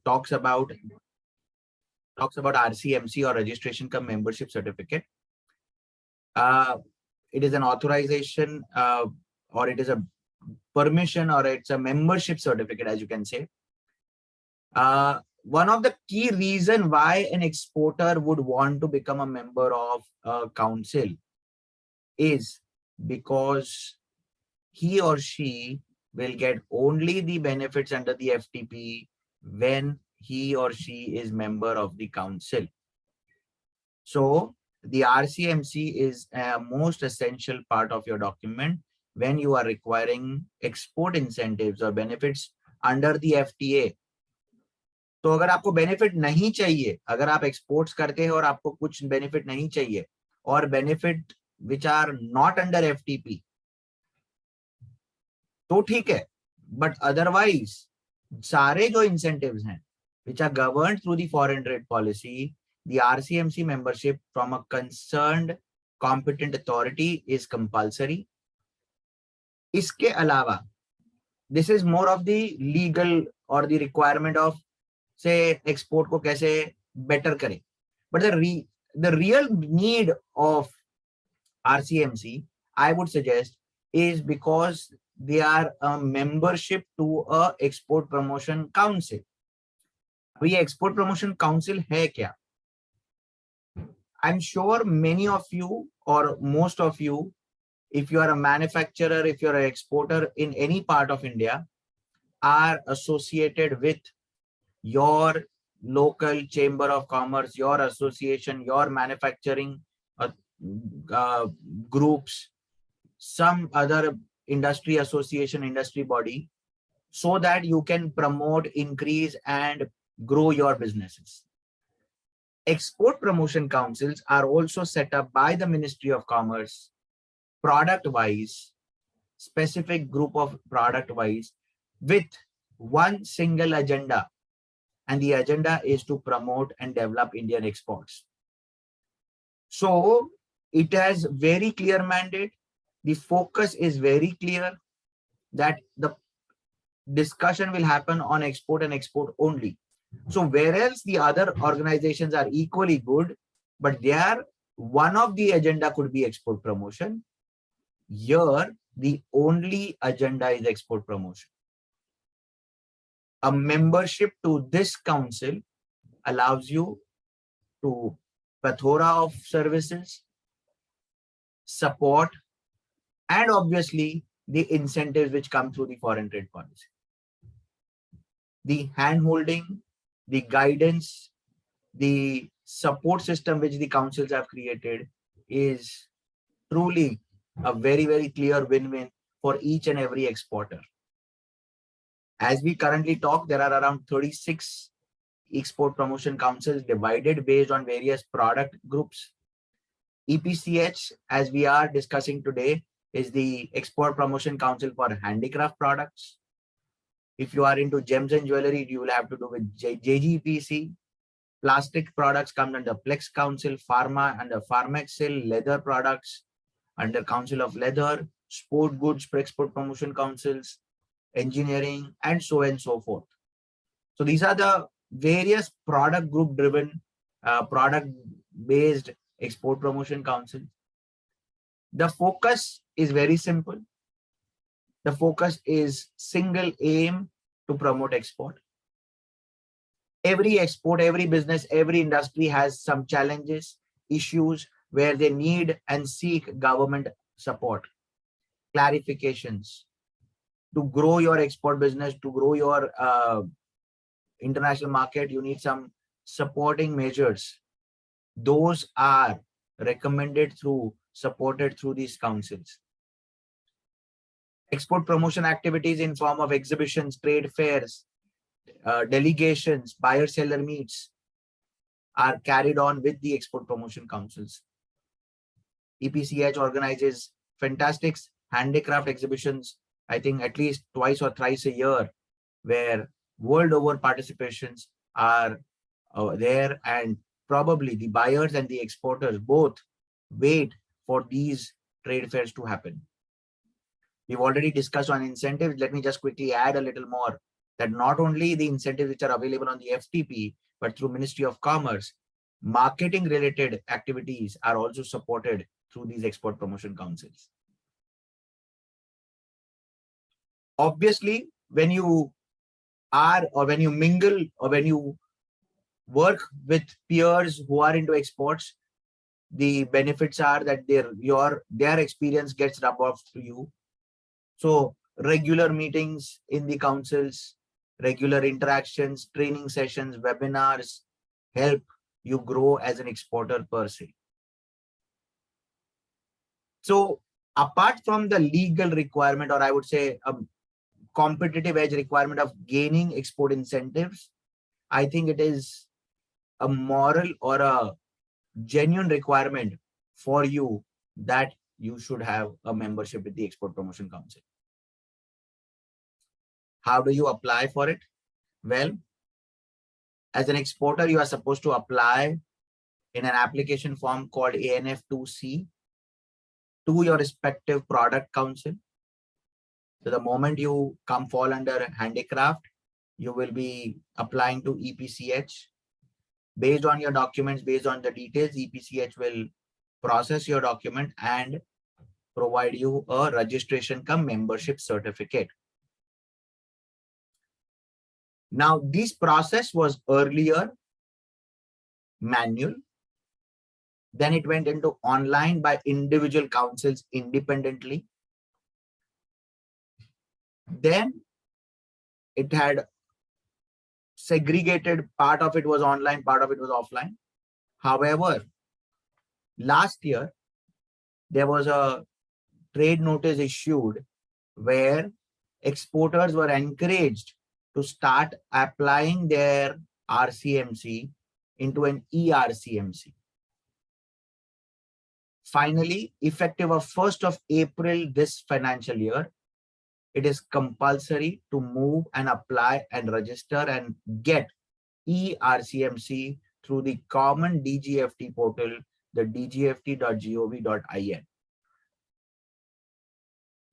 talks about RCMC or registration cum membership certificate. It is an authorization or it is a permission or it's a membership certificate, as you can say. One of the key reasons why an exporter would want to become a member of a council is because he or she will get only the benefits under the FTP when he or she is member of the council. So the RCMC is a most essential part of your document when you are requiring export incentives or benefits under the FTA. तो अगर आपको benefit नहीं चाहिए, अगर आप exports करते हैं और आपको कुछ बेनिफिट नहीं चाहिए और benefit which are not under FTP, तो ठीक है, बट अदरवाइज सारे जो इंसेंटिव्स हैं which are governed through the foreign trade policy, the RCMC membership from a concerned competent authority is compulsory. इसके अलावा this is more of the legal or the requirement of say export को कैसे better करें, but the real need of RCMC, I would suggest, is because they are a membership to a export promotion council. अभी export promotion council है क्या? I'm sure many of you or most of you, if you are a manufacturer, if you're an exporter in any part of India, are associated with your local chamber of commerce, your association, your manufacturing groups, some other industry association, industry body, so that you can promote, increase and grow your businesses. Export promotion councils are also set up by the Ministry of Commerce, product-wise, specific group of product-wise, with one single agenda. And the agenda is to promote and develop Indian exports. So it has very clear mandate. The focus is very clear that the discussion will happen on export and export only. So whereas the other organizations are equally good, but there one of the agenda could be export promotion. Here, the only agenda is export promotion. A membership to this council allows you to plethora of services, support, and obviously the incentives which come through the foreign trade policy. The hand-holding, the guidance, the support system which the councils have created is truly a very, very clear win-win for each and every exporter. As we currently talk, there are around 36 export promotion councils divided based on various product groups. EPCH, as we are discussing today, is the Export Promotion Council for handicraft products. If you are into gems and jewelry, you will have to do with JGPC. Plastic products come under Plex Council, Pharma under Pharmaxil, leather products under Council of Leather, sport goods for export promotion councils, engineering, and so on and so forth. So these are the various product group driven, product based export promotion council. The focus is very simple. The focus is single aim to promote export. Every export, every business, every industry has some challenges, issues where they need and seek government support, clarifications. To grow your export business, to grow your international market, you need some supporting measures. Those are recommended through, supported through these councils. Export promotion activities in form of exhibitions, trade fairs, delegations, buyer-seller meets are carried on with the export promotion councils. EPCH organizes fantastic handicraft exhibitions, I think at least twice or thrice a year, where world over participations are there, and probably the buyers and the exporters both wait for these trade fairs to happen. We've already discussed on incentives. Let me just quickly add a little more. that not only the incentives which are available on the FTP, but through Ministry of Commerce, marketing related activities are also supported through these export promotion councils. Obviously, when you are, or when you mingle, or when you work with peers who are into exports, the benefits are that their experience gets rubbed off to you. So regular meetings in the councils, regular interactions, training sessions, webinars help you grow as an exporter per se. So apart from the legal requirement, or I would say a competitive edge requirement of gaining export incentives, I think it is a moral or a genuine requirement for you that you should have a membership with the Export Promotion Council. How do you apply for it? Well, as an exporter, you are supposed to apply in an application form called ANF2C to your respective product council. So the moment you fall under handicraft, you will be applying to EPCH. Based on your documents, based on the details, EPCH will process your document and provide you a registration cum membership certificate. Now, this process was earlier manual. Then it went into online by individual councils independently. Then it had segregated, part of it was online, part of it was offline. However, last year, there was a trade notice issued where exporters were encouraged to start applying their RCMC into an ERCMC. Finally, effective of 1st of April this financial year, it is compulsory to move and apply and register and get ERCMC through the common DGFT portal, the dgft.gov.in.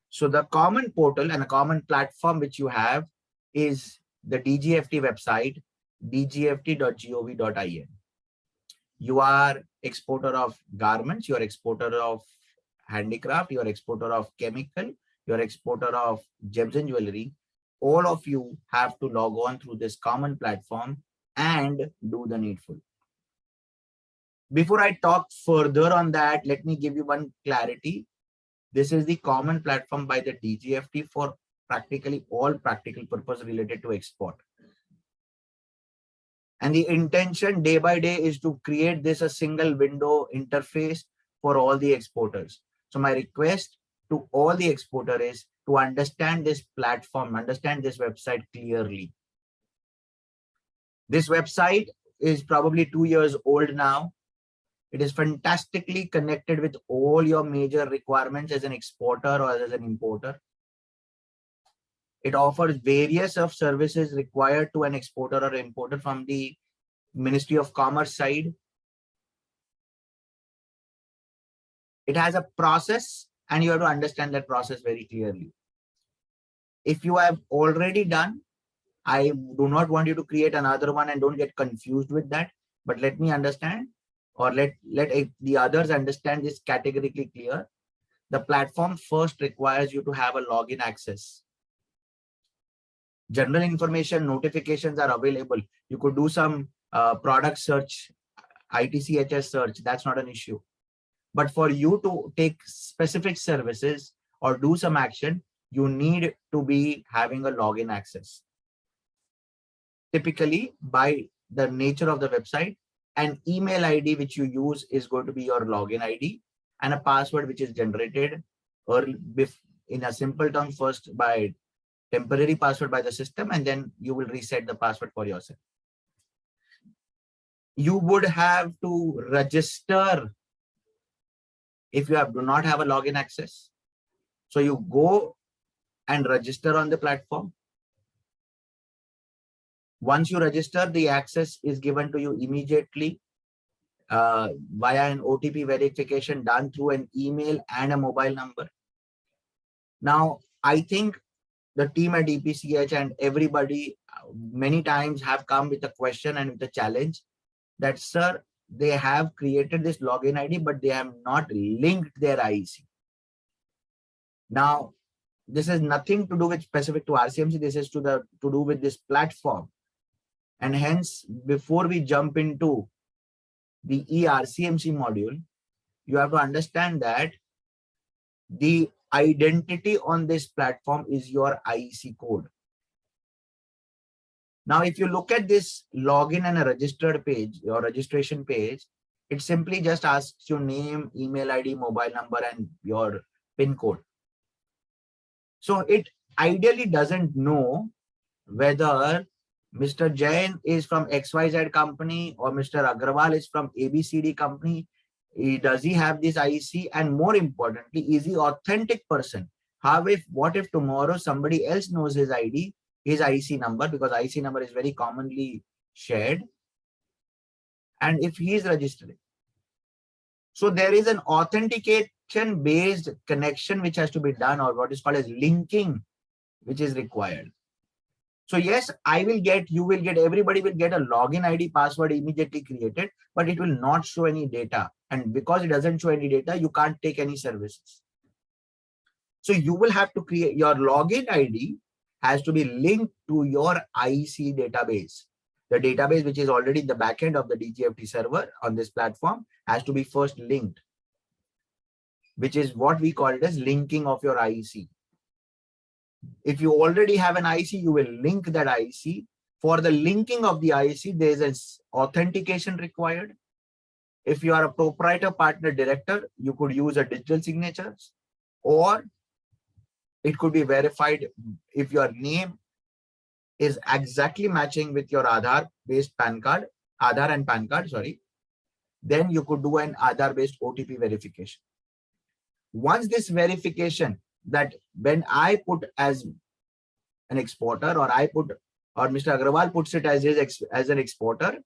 So the common portal and a common platform which you have is the DGFT website, dgft.gov.in. You are exporter of garments, you are exporter of handicraft, you are exporter of chemical, you are exporter of gems and jewelry. All of you have to log on through this common platform and do the needful. Before I talk further on that, let me give you one clarity. This is the common platform by the DGFT for practically all practical purpose related to export. And the intention day by day is to create this a single window interface for all the exporters. So my request to all the exporters is to understand this platform, understand this website clearly. This website is probably 2 years old now. It is fantastically connected with all your major requirements as an exporter or as an importer. It offers various of services required to an exporter or importer from the Ministry of Commerce side. It has a process and you have to understand that process very clearly. If you have already done, I do not want you to create another one and don't get confused with that, but let me understand, or let the others understand this categorically clear. The platform first requires you to have a login access. General information, notifications are available. You could do some product search, ITCHS search, that's not an issue. But for you to take specific services or do some action, you need to be having a login access. Typically, by the nature of the website, an email ID which you use is going to be your login ID, and a password which is generated in a simple term first by temporary password by the system, and then you will reset the password for yourself. You would have to register if you do not have a login access. So you go and register on the platform. Once you register, the access is given to you immediately via an OTP verification done through an email and a mobile number. Now, I think the team at EPCH and everybody many times have come with a question and with a challenge that, sir, they have created this login ID, but they have not linked their IEC. Now, this has nothing to do with specific to RCMC. This is to do with this platform. And hence, before we jump into the ERCMC module, you have to understand that the identity on this platform is your IEC code. Now, if you look at this login and a registered page, your registration page, it simply just asks your name, email ID, mobile number, and your PIN code. So it ideally doesn't know whether Mr. Jain is from XYZ company or Mr. Agrawal is from ABCD company. Does he have this IEC? And more importantly, is he authentic person? What if tomorrow somebody else knows his ID, his IEC number, because IEC number is very commonly shared, and if he is registering? So there is an authentication based connection which has to be done, or what is called as linking, which is required. So yes, I will get, you will get, everybody will get a login ID password immediately created, but it will not show any data. And because it doesn't show any data, you can't take any services. So you will have to create your login ID has to be linked to your IEC database. The database, which is already in the backend of the DGFT server on this platform, has to be first linked, which is what we call it as linking of your IEC. If you already have an IEC, you will link that IEC. For the linking of the IEC, there is an authentication required. If you are a proprietor, partner, director, you could use a digital signatures, or it could be verified if your name is exactly matching with your Aadhaar-based PAN card, Aadhaar and PAN card, sorry, then you could do an Aadhaar-based OTP verification. Once this verification, that when I put as an exporter, or Mr. Agrawal puts it as an exporter,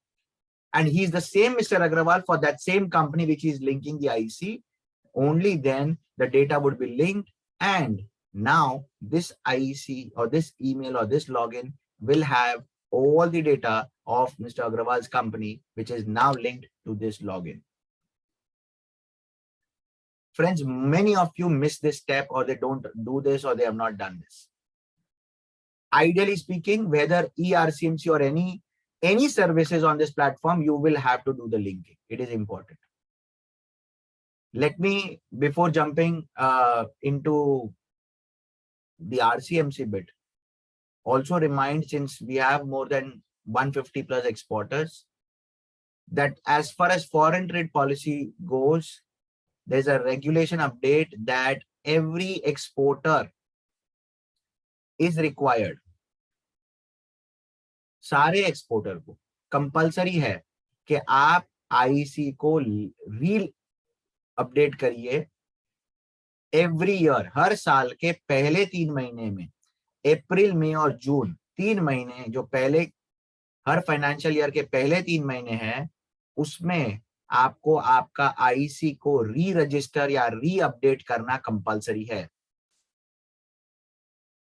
and he's the same Mr. Agrawal for that same company which is linking the IEC, only then the data would be linked, and now this IEC or this email or this login will have all the data of Mr. Agrawal's company, which is now linked to this login. Friends, many of you miss this step, or they don't do this, or they have not done this. Ideally speaking, whether ERCMC or any services on this platform, you will have to do the linking. It is important. Let me, before jumping into the RCMC bit, also remind, since we have more than 150 plus exporters, that as far as foreign trade policy goes, there's a regulation update that every exporter is required. सारे exporter को compulsory है कि आप IC को री update करिए every year, हर साल के पहले 3 महीने में, अप्रैल, मई और जून, 3 महीने जो पहले, हर फाइनेंशियल ईयर के पहले 3 महीने हैं, उसमें आपको आपका आईसी को री रजिस्टर या री अपडेट करना कंपलसरी है.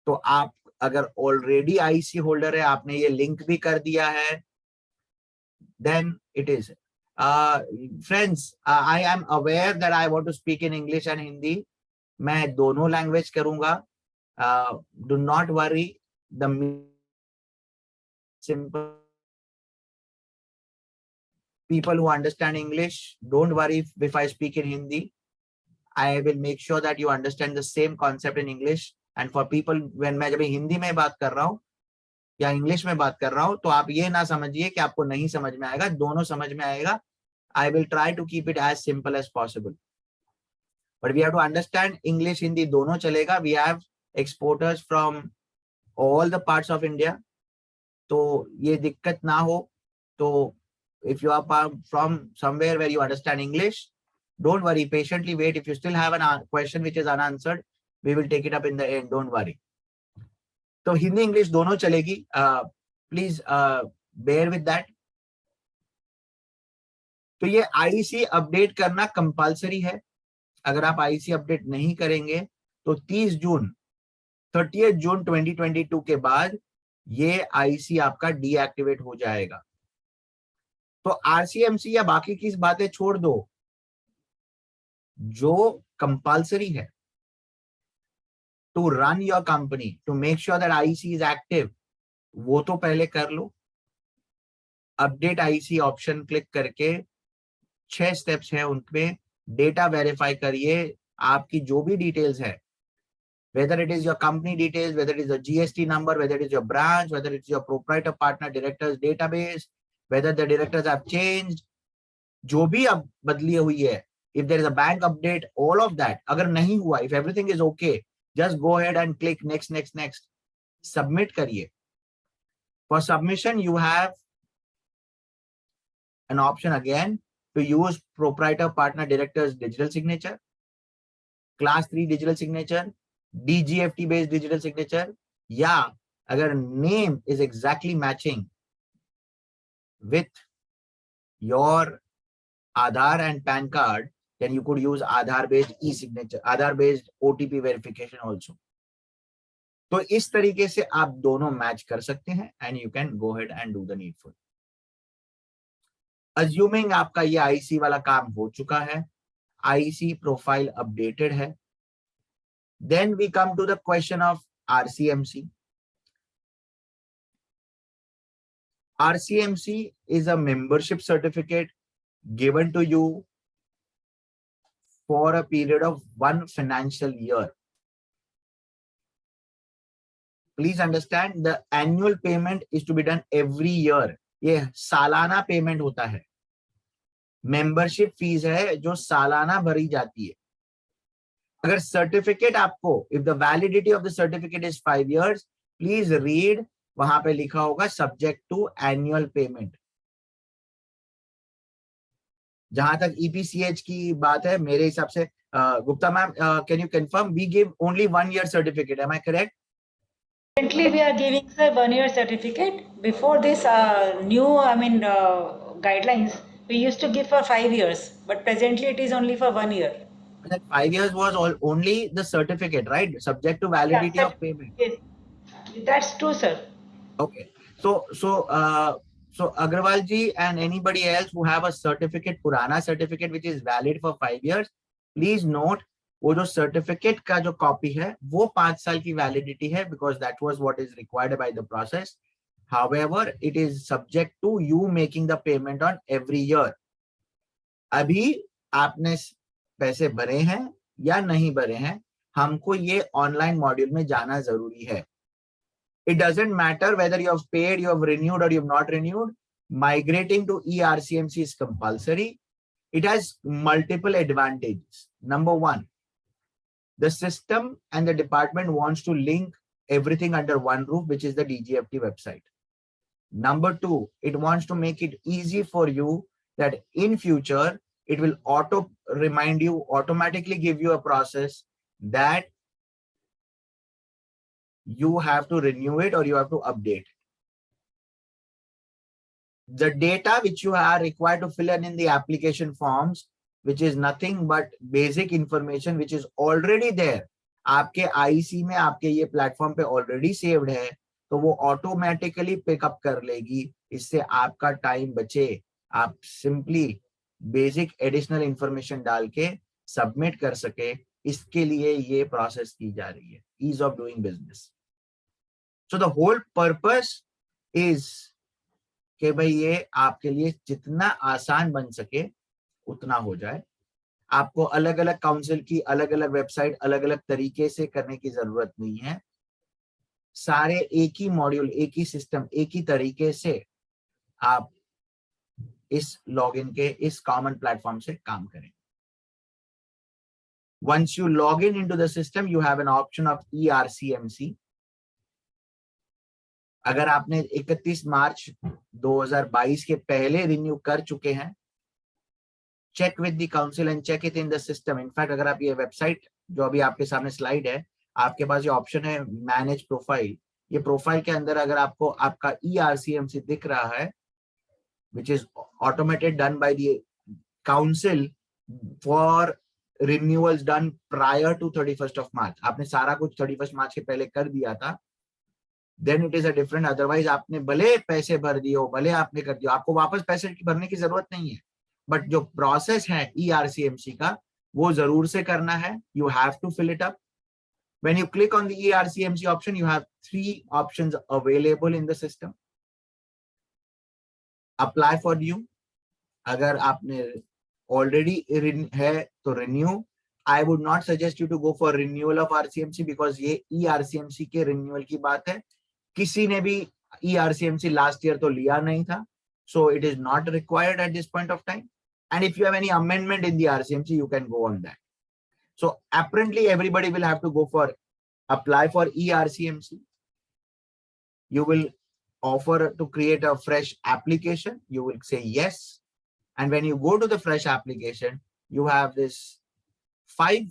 तो आप अगर ऑलरेडी आईसी होल्डर है, आपने ये लिंक भी कर दिया है, then it is. Friends, I am aware that I want to speak in English and Hindi. मैं दोनों लैंग्वेज करूंगा. Do not worry, the simple people who understand English, don't worry if I speak in Hindi. I will make sure that you understand the same concept in English. And for people, when मैं जब हिंदी में बात कर रहा हूँ या English में बात कर रहा हूँ, तो आप ये ना समझिए कि आपको नहीं समझ में आएगा, दोनों समझ में आएगा. I will try to keep it as simple as possible. But we have to understand English, Hindi दोनों चलेगा. We have exporters from all the parts of India. तो ये दिक्कत ना हो. तो if you are from somewhere where you understand English, don't worry, patiently wait. If you still have a question which is unanswered, we will take it up in the end, don't worry. तो Hindi English दोनों चलेगी. Please bear with that. तो ये IC update करना compulsory है. अगर आप IC update नहीं करेंगे तो 30 जून 30 जून 2022 के बाद ये आईसी आपका डीएक्टिवेट हो जाएगा। तो आरसीएमसी या बाकी की बातें छोड़ दो, जो कंपल्सरी है to run your company, to make sure that IC is active, वो तो पहले कर लो। अपडेट आईसी ऑप्शन क्लिक करके 6 स्टेप्स हैं उनमें, डेटा वेरीफाई करिए, आपकी जो भी डिटेल्स है, whether it is your company details, whether it is a GST number, whether it is your branch, whether it is your proprietor partner directors database, whether the directors have changed, जो भी अब बदली हुई है, if there is a bank update, all of that, अगर नहीं हुआ, if everything is okay, just go ahead and click next, next, next, submit करिए। For submission, you have an option again to use proprietor partner directors digital signature, class 3 digital signature, DGFT based digital signature, या अगर name is exactly matching with your Aadhaar and PAN card, then you could use Aadhaar based e-signature, Aadhaar based OTP verification also. तो इस तरीके से आप दोनों match कर सकते हैं and you can go ahead and do the needful. Assuming आपका ये आईसी वाला काम हो चुका है, आईसी प्रोफाइल अपडेटेड है, then we come to the question of RCMC. RCMC is a membership certificate given to you for a period of 1 financial year. Please understand, the annual payment is to be done every year. ये सालाना payment होता है, membership fees है जो सालाना भरी जाती है। अगर सर्टिफिकेट आपको, if the validity of the certificate is 5 years, please read, वहां पे लिखा होगा सब्जेक्ट टू एनुअल पेमेंट। जहां तक EPCH की बात है, मेरे हिसाब से Gupta ma'am, can you confirm we give only 1 year certificate, am I correct? Currently, we are giving a 1 year certificate. Before this new, guidelines, we used to give for 5 years, but presently it is only for 1 year. That 5 years was only the certificate, right? Subject to validity of payment. Yes, that's true, sir. Okay. So Agrawal ji and anybody else who have a certificate, Purana certificate, which is valid for 5 years, please note, वो जो certificate का जो copy है, वो 5 साल की validity है, because that was what is required by the process. However, it is subject to you making the payment on every year. अभी आपने पैसे भरे हैं या नहीं भरे हैं, हमको ये ऑनलाइन मॉड्यूल में जाना जरूरी है। It doesn't matter whether you have paid, you have renewed, or you have not renewed. Migrating to ERCMC is compulsory. It has multiple advantages. Number one, the system and the department wants to link everything under one roof, which is the DGFT website. Number two, it wants to make it easy for you that in future, it will automatically give you a process that you have to renew it or you have to update it. The data which you are required to fill in the application forms, which is nothing but basic information which is already there, आपके IC में, आपके ये platform पे already saved है, तो वो automatically pickup कर लेगी। इससे आपका टाइम बचे, आप सिंपली बेसिक एडिशनल इंफॉर्मेशन डाल के सबमिट कर सके। इसके लिए ये प्रोसेस की जा रही है, ease of doing business. So the whole purpose is कि भाई ये आपके लिए जितना आसान बन सके उतना हो जाए। आपको अलग अलग काउंसिल की अलग अलग वेबसाइट अलग अलग तरीके से करने की जरूरत नहीं है। सारे एक ही मॉड्यूल, एक ही सिस्टम, एक ही तरीके से आप इस लॉगिन के, इस कॉमन प्लेटफॉर्म से काम करें। Once you log in into the system, you have an option of ERCMC. अगर आपने 31 मार्च 2022 के पहले रिन्यू कर चुके हैं, check with the council and check it in the system. In fact अगर आप ये वेबसाइट जो अभी आपके सामने स्लाइड है, आपके पास ये ऑप्शन है मैनेज प्रोफाइल। ये प्रोफाइल के अंदर अगर आपको आपका ERCMC दिख रहा है, which is automated done by the council for renewals done prior to 31st of March, आपने सारा कुछ 31st March के पहले कर दिया था, then it is a different. Otherwise आपने भले पैसे भर दिए हो, भले आपने कर दिया, आपको वापस पैसे भरने की जरूरत नहीं है, बट जो प्रोसेस है ERCMC का वो जरूर से करना है. You have to fill it up. When you click on the ERCMC option, you have 3 options available in the system. Apply for new. अगर आपने already है तो renew. I would not suggest you to go for renewal of RCMC because ये ERCMC के renewal की बात है. किसी ने भी ERCMC last year तो लिया नहीं था, so it is not required at this point of time. And if you have any amendment in the RCMC, you can go on that. So apparently everybody will have to go for apply for ERCMC. You will offer to create a fresh application. You will say yes. And when you go to the fresh application, you have this 5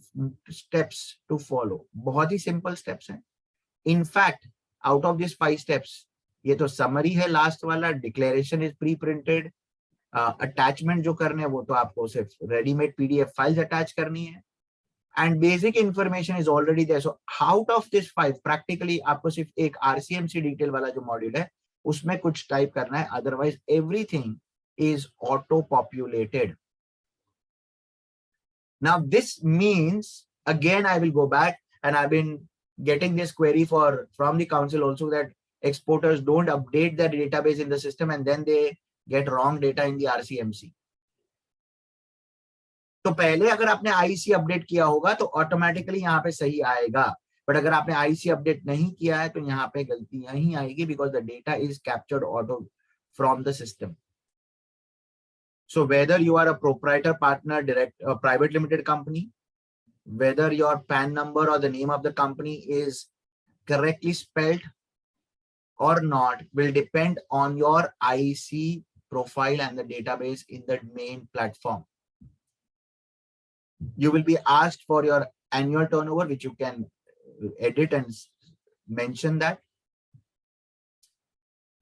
steps to follow. बहुत ही simple steps हैं. In fact, out of these 5 steps, ये तो summary है last वाला, declaration is pre-printed, attachment जो करने हैं वो तो आपको सिर्फ ready-made PDF files attach करनी है, and basic information is already there. So out of this 5, practically आपको सिर्फ एक RCMC detail वाला जो module है उसमें कुछ type करना है, otherwise everything is auto-populated. Now this means, again I will go back, and I've been getting this query from the council also, that exporters don't update their database in the system and then they get wrong data in the RCMC. तो पहले अगर आपने IC update किया होगा तो automatically यहाँ पे सही आएगा, बट अगर आपने IC अपडेट नहीं किया है तो यहाँ पे गलतियां ही आएगी, because the data is captured auto from the system. So whether you are a proprietor, partner, direct, private limited company, whether your PAN number or the name of the company is correctly spelled or not will depend on your IC profile and the database in the main platform. You will be asked for your annual turnover, which you can edit and mention that.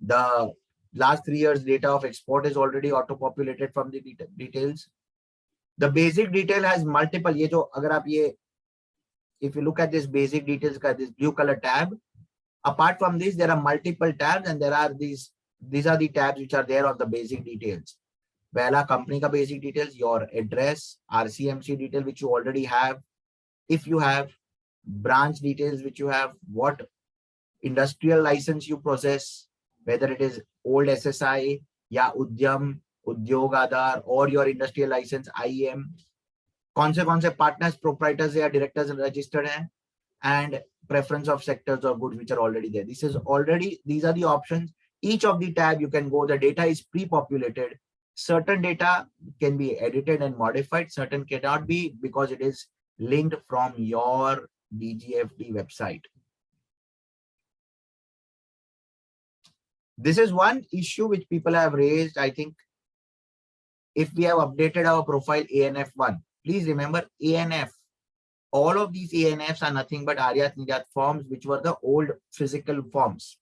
The last 3 years data of export is already auto-populated from the details. The basic detail has multiple. ये जो अगर आप ये, if you look at this basic details का this blue color tab, apart from this there are multiple tabs, and there are these are the tabs which are there on the basic details. पहला company का basic details, your address, RCMC detail which you already have, if you have branch details which you have, what industrial license you possess, whether it is old SSI या उद्यम, उद्योग आधार, or your industrial license IEM, कौन से partners, proprietors या directors registered हैं, and preference of sectors or goods which are already there. These are the options. Each of the tab you can go, the data is pre-populated. Certain data can be edited and modified, certain cannot be because it is linked from your DGFT website. This is one issue which people have raised. I think if we have updated our profile ANF1, please remember ANF, all of these ANFs are nothing but Aryat Nijat forms, which were the old physical forms.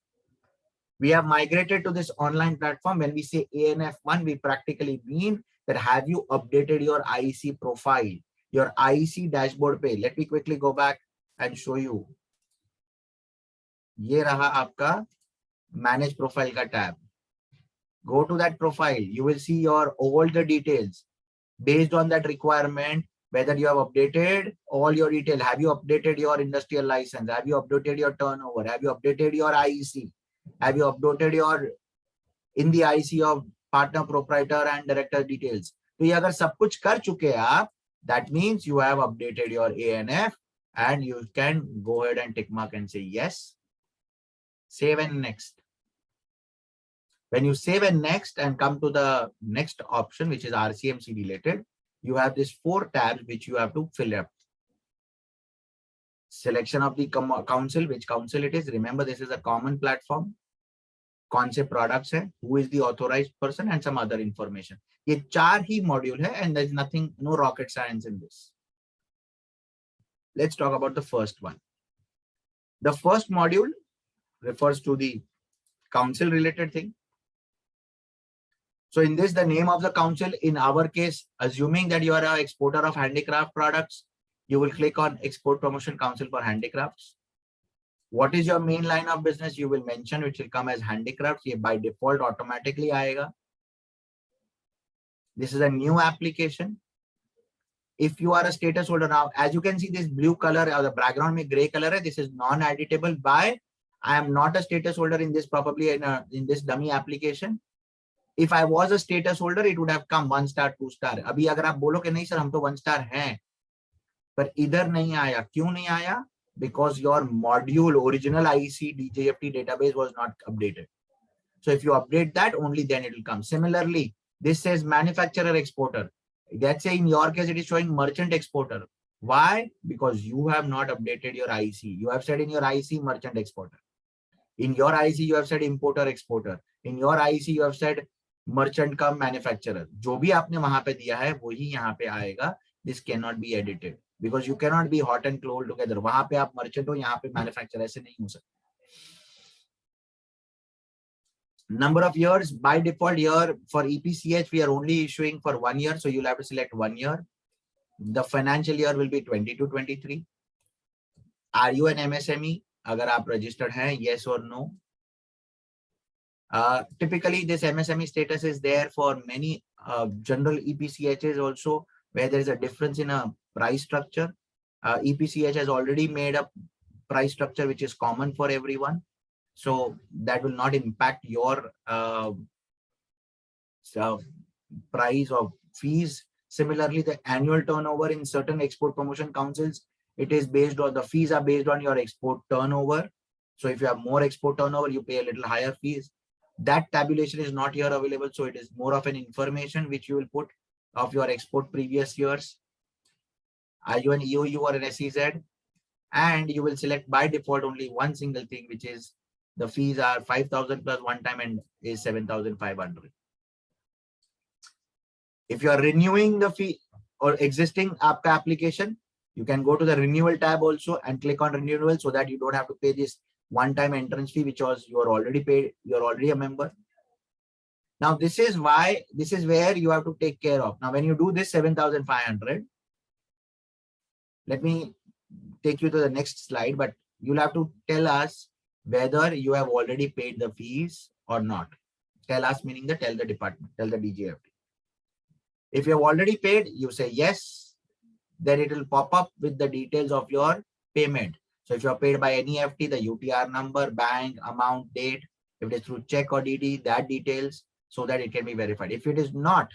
We have migrated to this online platform. When we say ANF1, we practically mean that have you updated your IC profile, your IC dashboard page. Let me quickly go back and show you. ये रहा आपका manage profile का tab. Go to that profile. You will see your all the details based on that requirement, whether you have updated all your detail. Have you updated your industrial license? Have you updated your turnover? Have you updated your IEC? Have you updated your in the IC of partner, proprietor and director details? तो ये अगर सब कुछ कर चुके हैं आप, that means you have updated your ANF and you can go ahead and tick mark and say yes. Save and next. When you save and next and come to the next option, which is RCMC related, you have these 4 tabs which you have to fill up. Selection of the council, which council it is. Remember, this is a common platform. कौन से products है, who is the authorized person, and some other information. ये 4 ही module है, and there is nothing, no rocket science in this. Let's talk about the first one. The first module refers to the council related thing. So in this, the name of the council, in our case, assuming that you are an exporter of handicraft products, you will click on Export Promotion Council for Handicrafts. What is your main line of business? You will mention, which will come as handicrafts. ये by default automatically आएगा. This is a new application. If you are a status holder now, as you can see, this blue color or the background में gray color है. This is non-editable by. I am not a status holder in this, probably in this dummy application. If I was a status holder, it would have come 1 star, 2 star. अभी अगर आप बोलो कि नहीं sir हम तो 1 star हैं, पर इधर नहीं आया. क्यों नहीं आया? Because your module original IC DGFT database was not updated. So if you update that, only then it will come. Similarly, this says manufacturer exporter. Let's say in your case, it is showing merchant exporter. Why? Because you have not updated your IC. You have said in your IC merchant exporter. In your IC, you have said importer exporter. In your IC, you have said merchant cum manufacturer. जो भी आपने वहां पे दिया है वही यहाँ पे आएगा. This cannot be edited because you cannot be hot and cold together. वहां पे आप merchant हो, यहाँ पे manufacturer, ऐसे नहीं हो सकता. Number of years, by default year for EPCH, we are only issuing for 1 year. So you'll have to select 1 year. The financial year will be 22-23. Are you an MSME? अगर आप registered हैं, yes or no. Typically, this MSME status is there for many general EPCHs also, where there is a difference in a price structure. EPCH has already made a price structure which is common for everyone. So that will not impact your price or fees. Similarly, the annual turnover in certain export promotion councils, it is based on, the fees are based on your export turnover. So if you have more export turnover, you pay a little higher fees. That tabulation is not here available. So it is more of an information which you will put of your export previous years. Are you an EOU or an SEZ? And you will select by default only one single thing, which is the fees are 5,000 plus one time and is 7,500. If you are renewing the fee or existing app application, you can go to the renewal tab also and click on renewal so that you don't have to pay this one-time entrance fee, which was you are already paid, you're already a member. Now, this is why, this is where you have to take care of. Now, when you do this 7,500, let me take you to the next slide, but you'll have to tell us whether you have already paid the fees or not. Tell us, meaning the tell the department, tell the DGFT. If you have already paid, you say yes, then it will pop up with the details of your payment. So if you are paid by NEFT, the UTR number, bank, amount, date, if it is through check or DD, that details so that it can be verified. If it is not,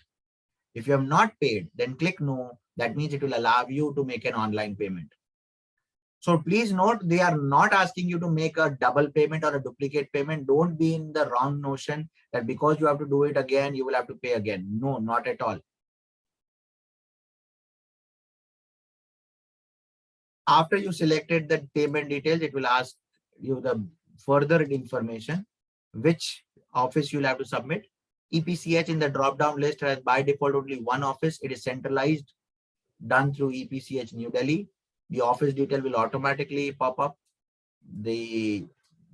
if you have not paid, then click no. That means it will allow you to make an online payment. So please note, they are not asking you to make a double payment or a duplicate payment. Don't be in the wrong notion that because you have to do it again, you will have to pay again. No, not at all. After you selected the payment details, it will ask you the further information, which office you'll have to submit. EPCH in the drop-down list has by default only one office. It is centralized, done through EPCH New Delhi. The office detail will automatically pop up. The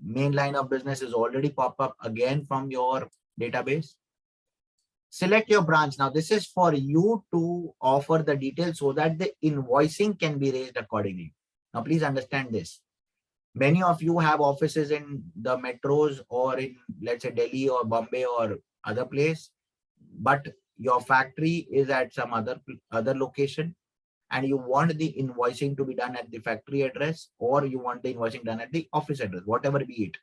main line of business is already pop up again from your database. Select your branch. Now, this is for you to offer the details so that the invoicing can be raised accordingly. Now, please understand this. Many of you have offices in the metros or in, let's say, Delhi or Bombay or other place, but your factory is at some other location, and you want the invoicing to be done at the factory address, or you want the invoicing done at the office address, whatever be it.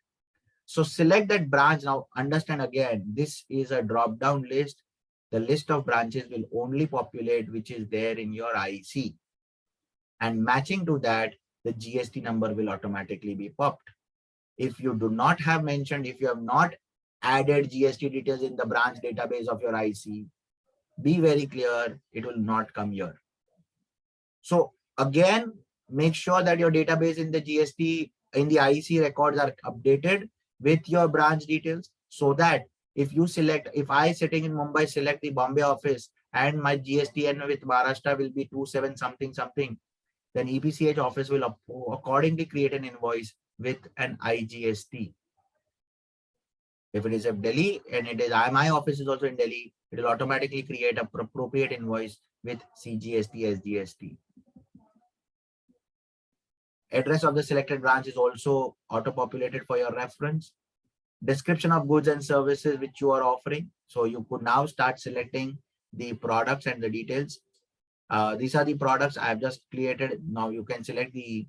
So select that branch. Now understand again, this is a drop-down list. The list of branches will only populate which is there in your IC. And matching to that, the GST number will automatically be popped. If you do not have mentioned, if you have not added GST details in the branch database of your IC, be very clear, it will not come here. So again, make sure that your database in the GST, in the IC records are updated with your branch details, so that if you select, if I sitting in Mumbai select the Bombay office and my GSTN with Maharashtra will be 27 something something, then EPCH office will accordingly create an invoice with an IGST. If it is of Delhi and it is my office is also in Delhi, it will automatically create a appropriate invoice with CGST, SGST. Address of the selected branch is also auto-populated for your reference. Description of goods and services which you are offering. So you could now start selecting the products and the details. These are the products I have just created. Now you can select the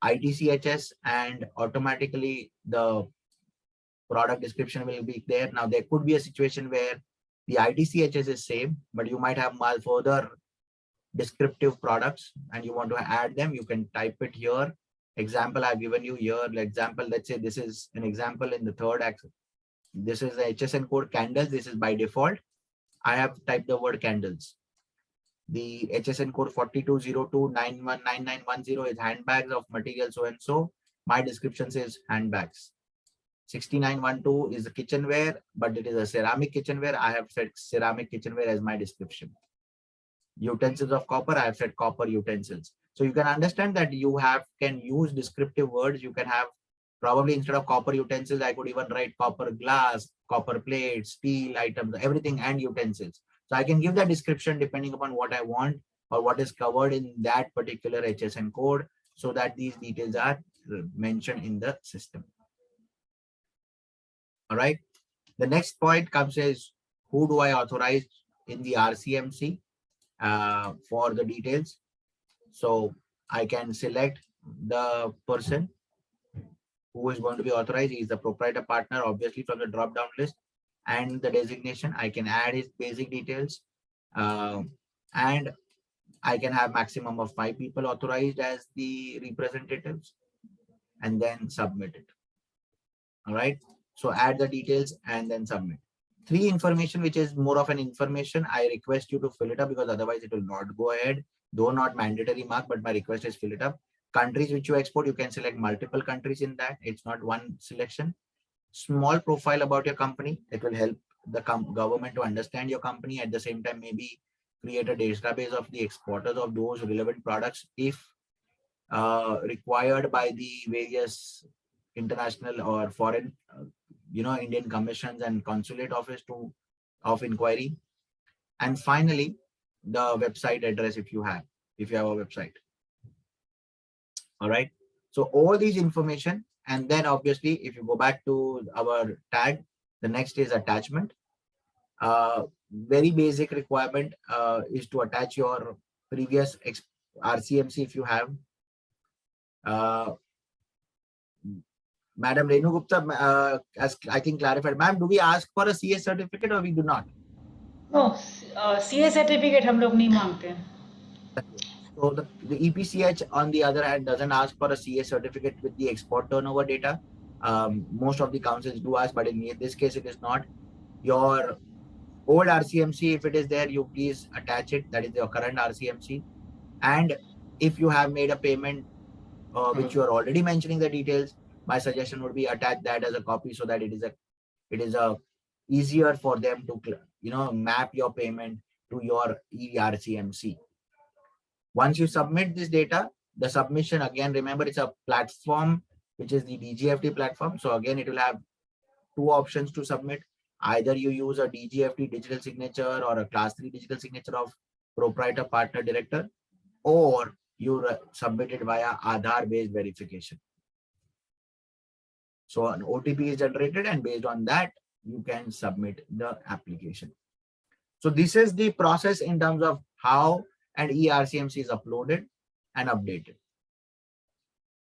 ITCHS and automatically the product description will be there. Now there could be a situation where the ITCHS is same, but you might have further descriptive products and you want to add them. You can type it here. Example I've given you here. Example, let's say this is an example in the third axis. This is the HSN code candles. This is by default. I have typed the word candles. The HSN code 4202919910 is handbags of material so and so. My description says handbags. 6912 is the kitchenware, but it is a ceramic kitchenware. I have said ceramic kitchenware as my description. Utensils of copper, I have said copper utensils. So you can understand that you can use descriptive words. You can have probably instead of copper utensils, I could even write copper glass, copper plates, steel items, everything and utensils. So I can give that description depending upon what I want or what is covered in that particular HSN code so that these details are mentioned in the system. All right. The next point comes is who do I authorize in the RCMC for the details. So I can select the person who is going to be authorized. He is the proprietor partner, obviously from the drop down list, and the designation. I can add his basic details and I can have maximum of 5 people authorized as the representatives and then submit it. All right. So add the details and then submit. 3 information, which is more of an information. I request you to fill it up because otherwise it will not go ahead, though not mandatory mark, but my request is fill it up. Countries which you export, you can select multiple countries in that. It's not one selection. Small profile about your company. It will help the government to understand your company. At the same time, maybe create a database of the exporters of those relevant products if required by the various international or foreign Indian commissions and consulate office of inquiry. And finally, the website address if you have a website. All right. So all these information, and then obviously if you go back to our tag, the next is attachment. Very basic requirement is to attach your previous RCMC if you have. Madam Renu Gupta, as I think clarified, ma'am, do we ask for a CA certificate or we do not? No, CA certificate हम लोग नहीं मांगते. So the EPCH on the other hand doesn't ask for a CA certificate with the export turnover data. Most of the councils do ask, but in this case it is not. Your old RCMC, if it is there, you please attach it. That is your current RCMC. And if you have made a payment which you are already mentioning the details, my suggestion would be attach that as a copy so that it is easier for them to map your payment to your ERCMC. Once you submit this data, the submission, again, remember it's a platform which is the DGFT platform. So again, it will have 2 options to submit. Either you use a DGFT digital signature or a class 3 digital signature of proprietor partner director, or you submit it via Aadhaar based verification. So an OTP is generated and based on that, you can submit the application. So this is the process in terms of how an ERCMC is uploaded and updated.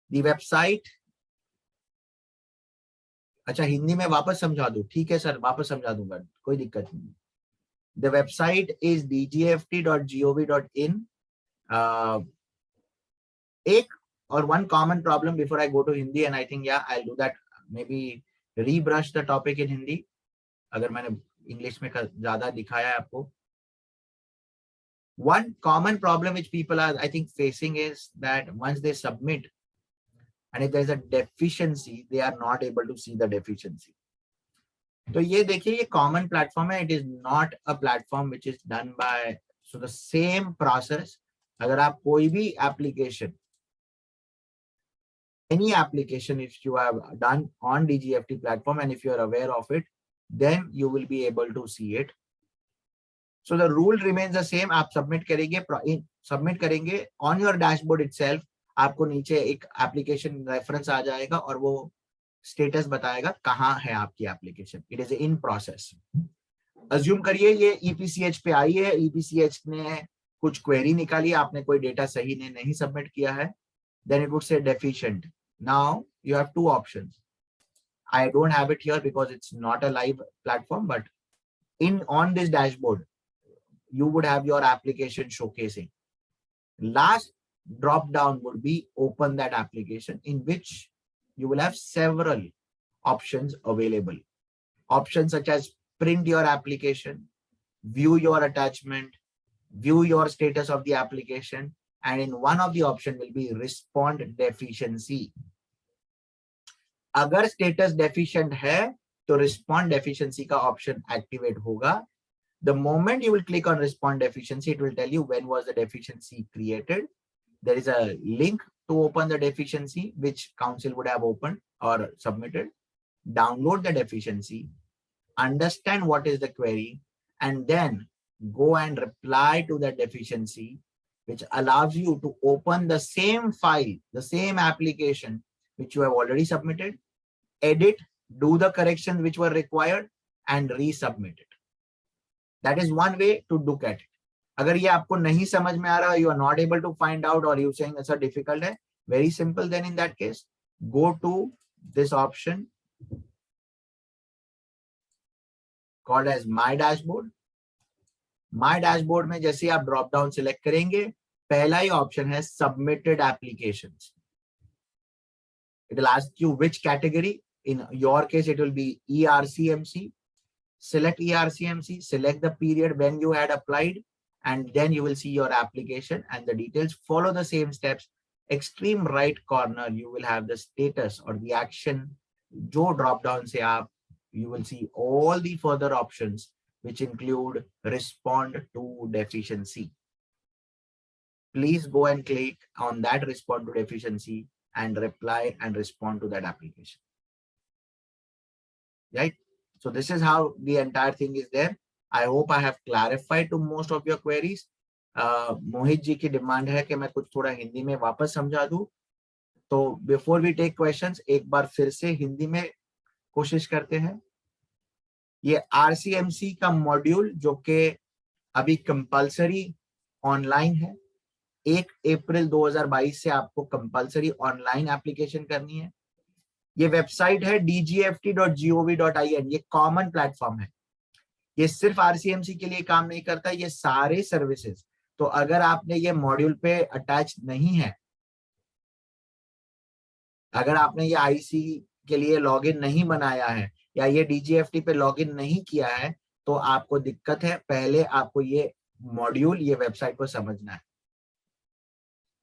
The website, अच्छा हिंदी में वापस समझा दूं, ठीक है sir, वापस समझा दूंगा, कोई दिक्कत नहीं. The website is dgft.gov.in. One common problem before I go to Hindi, and I think I'll do that, maybe rebrush the topic in Hindi अगर मैंने इंग्लिश में ज्यादा दिखाया है आपको. One common problem which people are, I think, facing is that once they submit, and if there's a deficiency, they are not able to see the deficiency. तो ये देखिए, ये common platform है. It is not a platform which is done by, so the same process. अगर आप कोई भी application any application if you have done on DGFT platform and if you are aware of it, then you will be able to see it. So the rule remains the same. आप submit करेंगे on your dashboard itself. आपको नीचे एक application reference आ जाएगा और वो status बताएगा कहाँ है आपकी application. It is in process. Assume करिए ये EPCH पे आई है, EPCH ने कुछ क्वेरी निकाली, आपने कोई डेटा सही ने नहीं सबमिट किया है, then it would say deficient. Now you have two options. I don't have it here because it's not a live platform, but on this dashboard, you would have your application showcasing. Last drop down would be open that application, in which you will have several options available. Options such as print your application, view your attachment, view your status of the application, and in one of the option will be respond deficiency. अगर status deficient है तो respond deficiency का option activate होगा. The moment you will click on respond deficiency, it will tell you when was the deficiency created. There is a link to open the deficiency which council would have opened or submitted. Download the deficiency, understand what is the query, and then go and reply to that deficiency, which allows you to open the same file, the same application which you have already submitted, edit, do the corrections which were required, and resubmit it. That is one way to look at it. अगर ये आपको नहीं समझ में आ रहा, you are not able to find out, or you saying it's a difficult है, very simple. Then in that case, go to this option called as My Dashboard. My Dashboard में जैसे आप ड्रॉप डाउन सिलेक्ट करेंगे, पहला ही option है Submitted Applications. It will ask you which category. In your case, it will be ERCMC. Select ERCMC, select the period when you had applied, and then you will see your application and the details. Follow the same steps. Extreme right corner, you will have the status or the action. जो drop down से आप, you will see all the further options which include respond to deficiency. Please go and click on that respond to deficiency and reply and respond to that application. Right? So this is how the entire thing is there. I hope I have clarified to most of your queries. Mohit ji की demand है कि मैं कुछ थोड़ा हिंदी में वापस समझा दूं. तो बिफोर वी टेक क्वेश्चंस, एक बार फिर से हिंदी में कोशिश करते हैं. ये RCMC का मॉड्यूल जो कि अभी कंपलसरी ऑनलाइन है, 1 अप्रैल 2022 से आपको कंपलसरी ऑनलाइन एप्लीकेशन करनी है. ये वेबसाइट है dgft.gov.in. ये कॉमन प्लेटफॉर्म है. ये सिर्फ RCMC के लिए काम नहीं करता, ये सारे सर्विसेज. तो अगर आपने ये मॉड्यूल पे अटैच नहीं है, अगर आपने ये IC के लिए लॉगिन नहीं बनाया है या ये DGFT पे लॉगिन नहीं किया है, तो आपको दिक्कत है. पहले आपको ये मॉड्यूल, ये वेबसाइट को समझना है.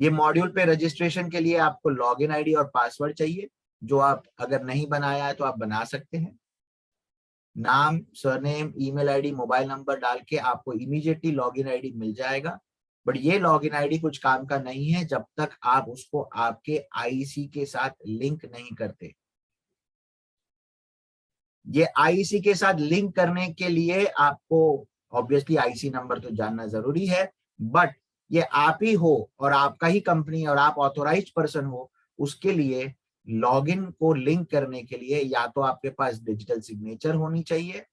ये मॉड्यूल पे रजिस्ट्रेशन के लिए आपको लॉगिन आईडी और पासवर्ड चाहिए, जो आप अगर नहीं बनाया है तो आप बना सकते हैं. नाम, surname, email ID, mobile number डाल के आपको इमीडिएटली लॉगिन आईडी मिल जाएगा. बट ये लॉगिन आईडी कुछ काम का नहीं है जब तक आप उसको आपके IC के साथ लिंक नहीं करते. ये IC के साथ लिंक करने के लिए आपको ऑब्वियसली IC नंबर तो जानना जरूरी है, बट ये आप ही हो और आपका ही कंपनी और आप ऑथोराइज्ड पर्सन हो, उसके लिए लॉगिन को लिंक करने के लिए या तो आपके पास डिजिटल सिग्नेचर होनी चाहिए,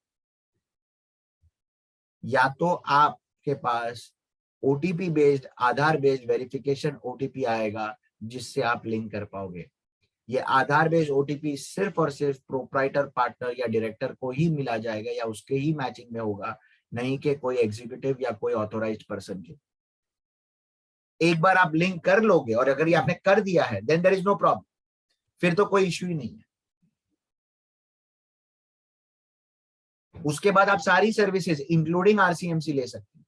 या तो आपके पास OTP बेस्ड, आधार बेस्ड वेरिफिकेशन OTP आएगा जिससे आप लिंक कर पाओगे. ये आधार बेस्ड OTP सिर्फ और सिर्फ प्रोप्राइटर, पार्टनर या डायरेक्टर को ही मिला जाएगा या उसके ही मैचिंग में होगा, नहीं कि कोई एग्जीक्यूटिव या कोई ऑथोराइज्ड पर्सन के. एक बार आप लिंक कर लोगे और अगर ये आपने कर दिया है, then there is no problem. फिर तो कोई इश्यू ही नहीं है. उसके बाद आप सारी सर्विसेज इंक्लूडिंग RCMC ले सकते हैं.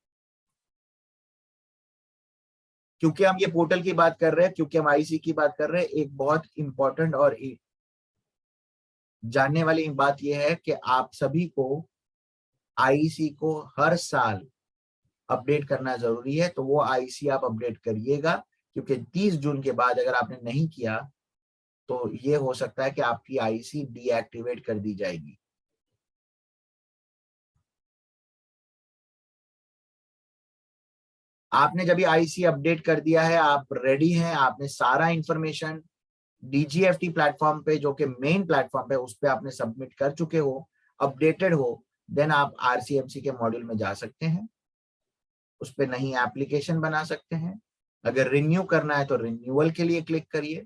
क्योंकि हम ये पोर्टल की बात कर रहे हैं, क्योंकि हम IC की बात कर रहे हैं, एक बहुत इंपॉर्टेंट और जानने वाली बात यह है कि आप सभी को IC को हर साल अपडेट करना जरूरी है. तो वो IC आप अपडेट करिएगा, क्योंकि 30 जून के बाद अगर आपने नहीं किया तो ये हो सकता है कि आपकी आईसी डीएक्टिवेट कर दी जाएगी। आपने जब आईसी अपडेट कर दिया है, आप रेडी हैं, आपने सारा इंफॉर्मेशन डीजीएफटी प्लेटफॉर्म पे, जो कि मेन प्लेटफॉर्म पे, उस पे आपने सबमिट कर चुके हो, अपडेटेड हो, देन आप आरसीएमसी के मॉड्यूल में जा सकते हैं, उस पे नई एप्लीकेशन बना सकते हैं। अगर रिन्यू करना है तो रिन्यूअल के लिए क्लिक करिए।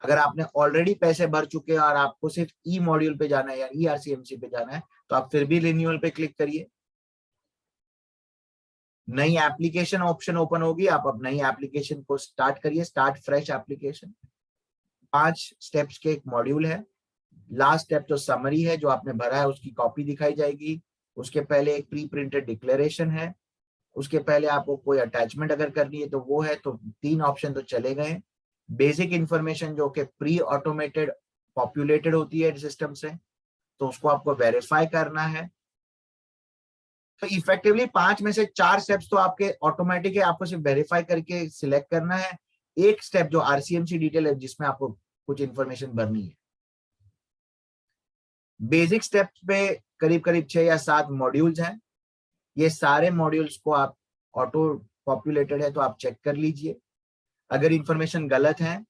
अगर आपने ऑलरेडी पैसे भर चुके हैं और आपको सिर्फ ई मॉड्यूल पे जाना है या ई आरसीएमसी पे जाना है, तो आप फिर भी रिन्यूअल पे क्लिक करिए। नई एप्लीकेशन ऑप्शन ओपन होगी, आप अब नई एप्लीकेशन को स्टार्ट करिए, स्टार्ट फ्रेश एप्लीकेशन। 5 स्टेप्स के एक मॉड्यूल है। लास्ट स्टेप जो समरी है, जो आपने भरा है उसकी कॉपी दिखाई जाएगी। उसके पहले एक प्री प्रिंटेड डिक्लेरेशन है। उसके पहले आपको कोई अटैचमेंट अगर करनी है तो वो है। तो 3 ऑप्शन तो चले गए। बेसिक इंफॉर्मेशन जो कि प्री ऑटोमेटेड पॉपुलेटेड होती है सिस्टम से, तो उसको आपको वेरीफाई करना है। तो इफेक्टिवली 5 में से 4 स्टेप्स तो आपके ऑटोमेटिक है, आपको सिर्फ वेरीफाई करके सिलेक्ट करना है। एक स्टेप जो आरसीएमसी डिटेल है, जिसमें आपको कुछ इंफॉर्मेशन भरनी है। बेसिक स्टेप्स पे करीब करीब 6 या 7 मॉड्यूल्स हैं। ये सारे मॉड्यूल्स को आप ऑटो पॉपुलेटेड है तो आप चेक कर लीजिए। अगर इंफॉर्मेशन गलत है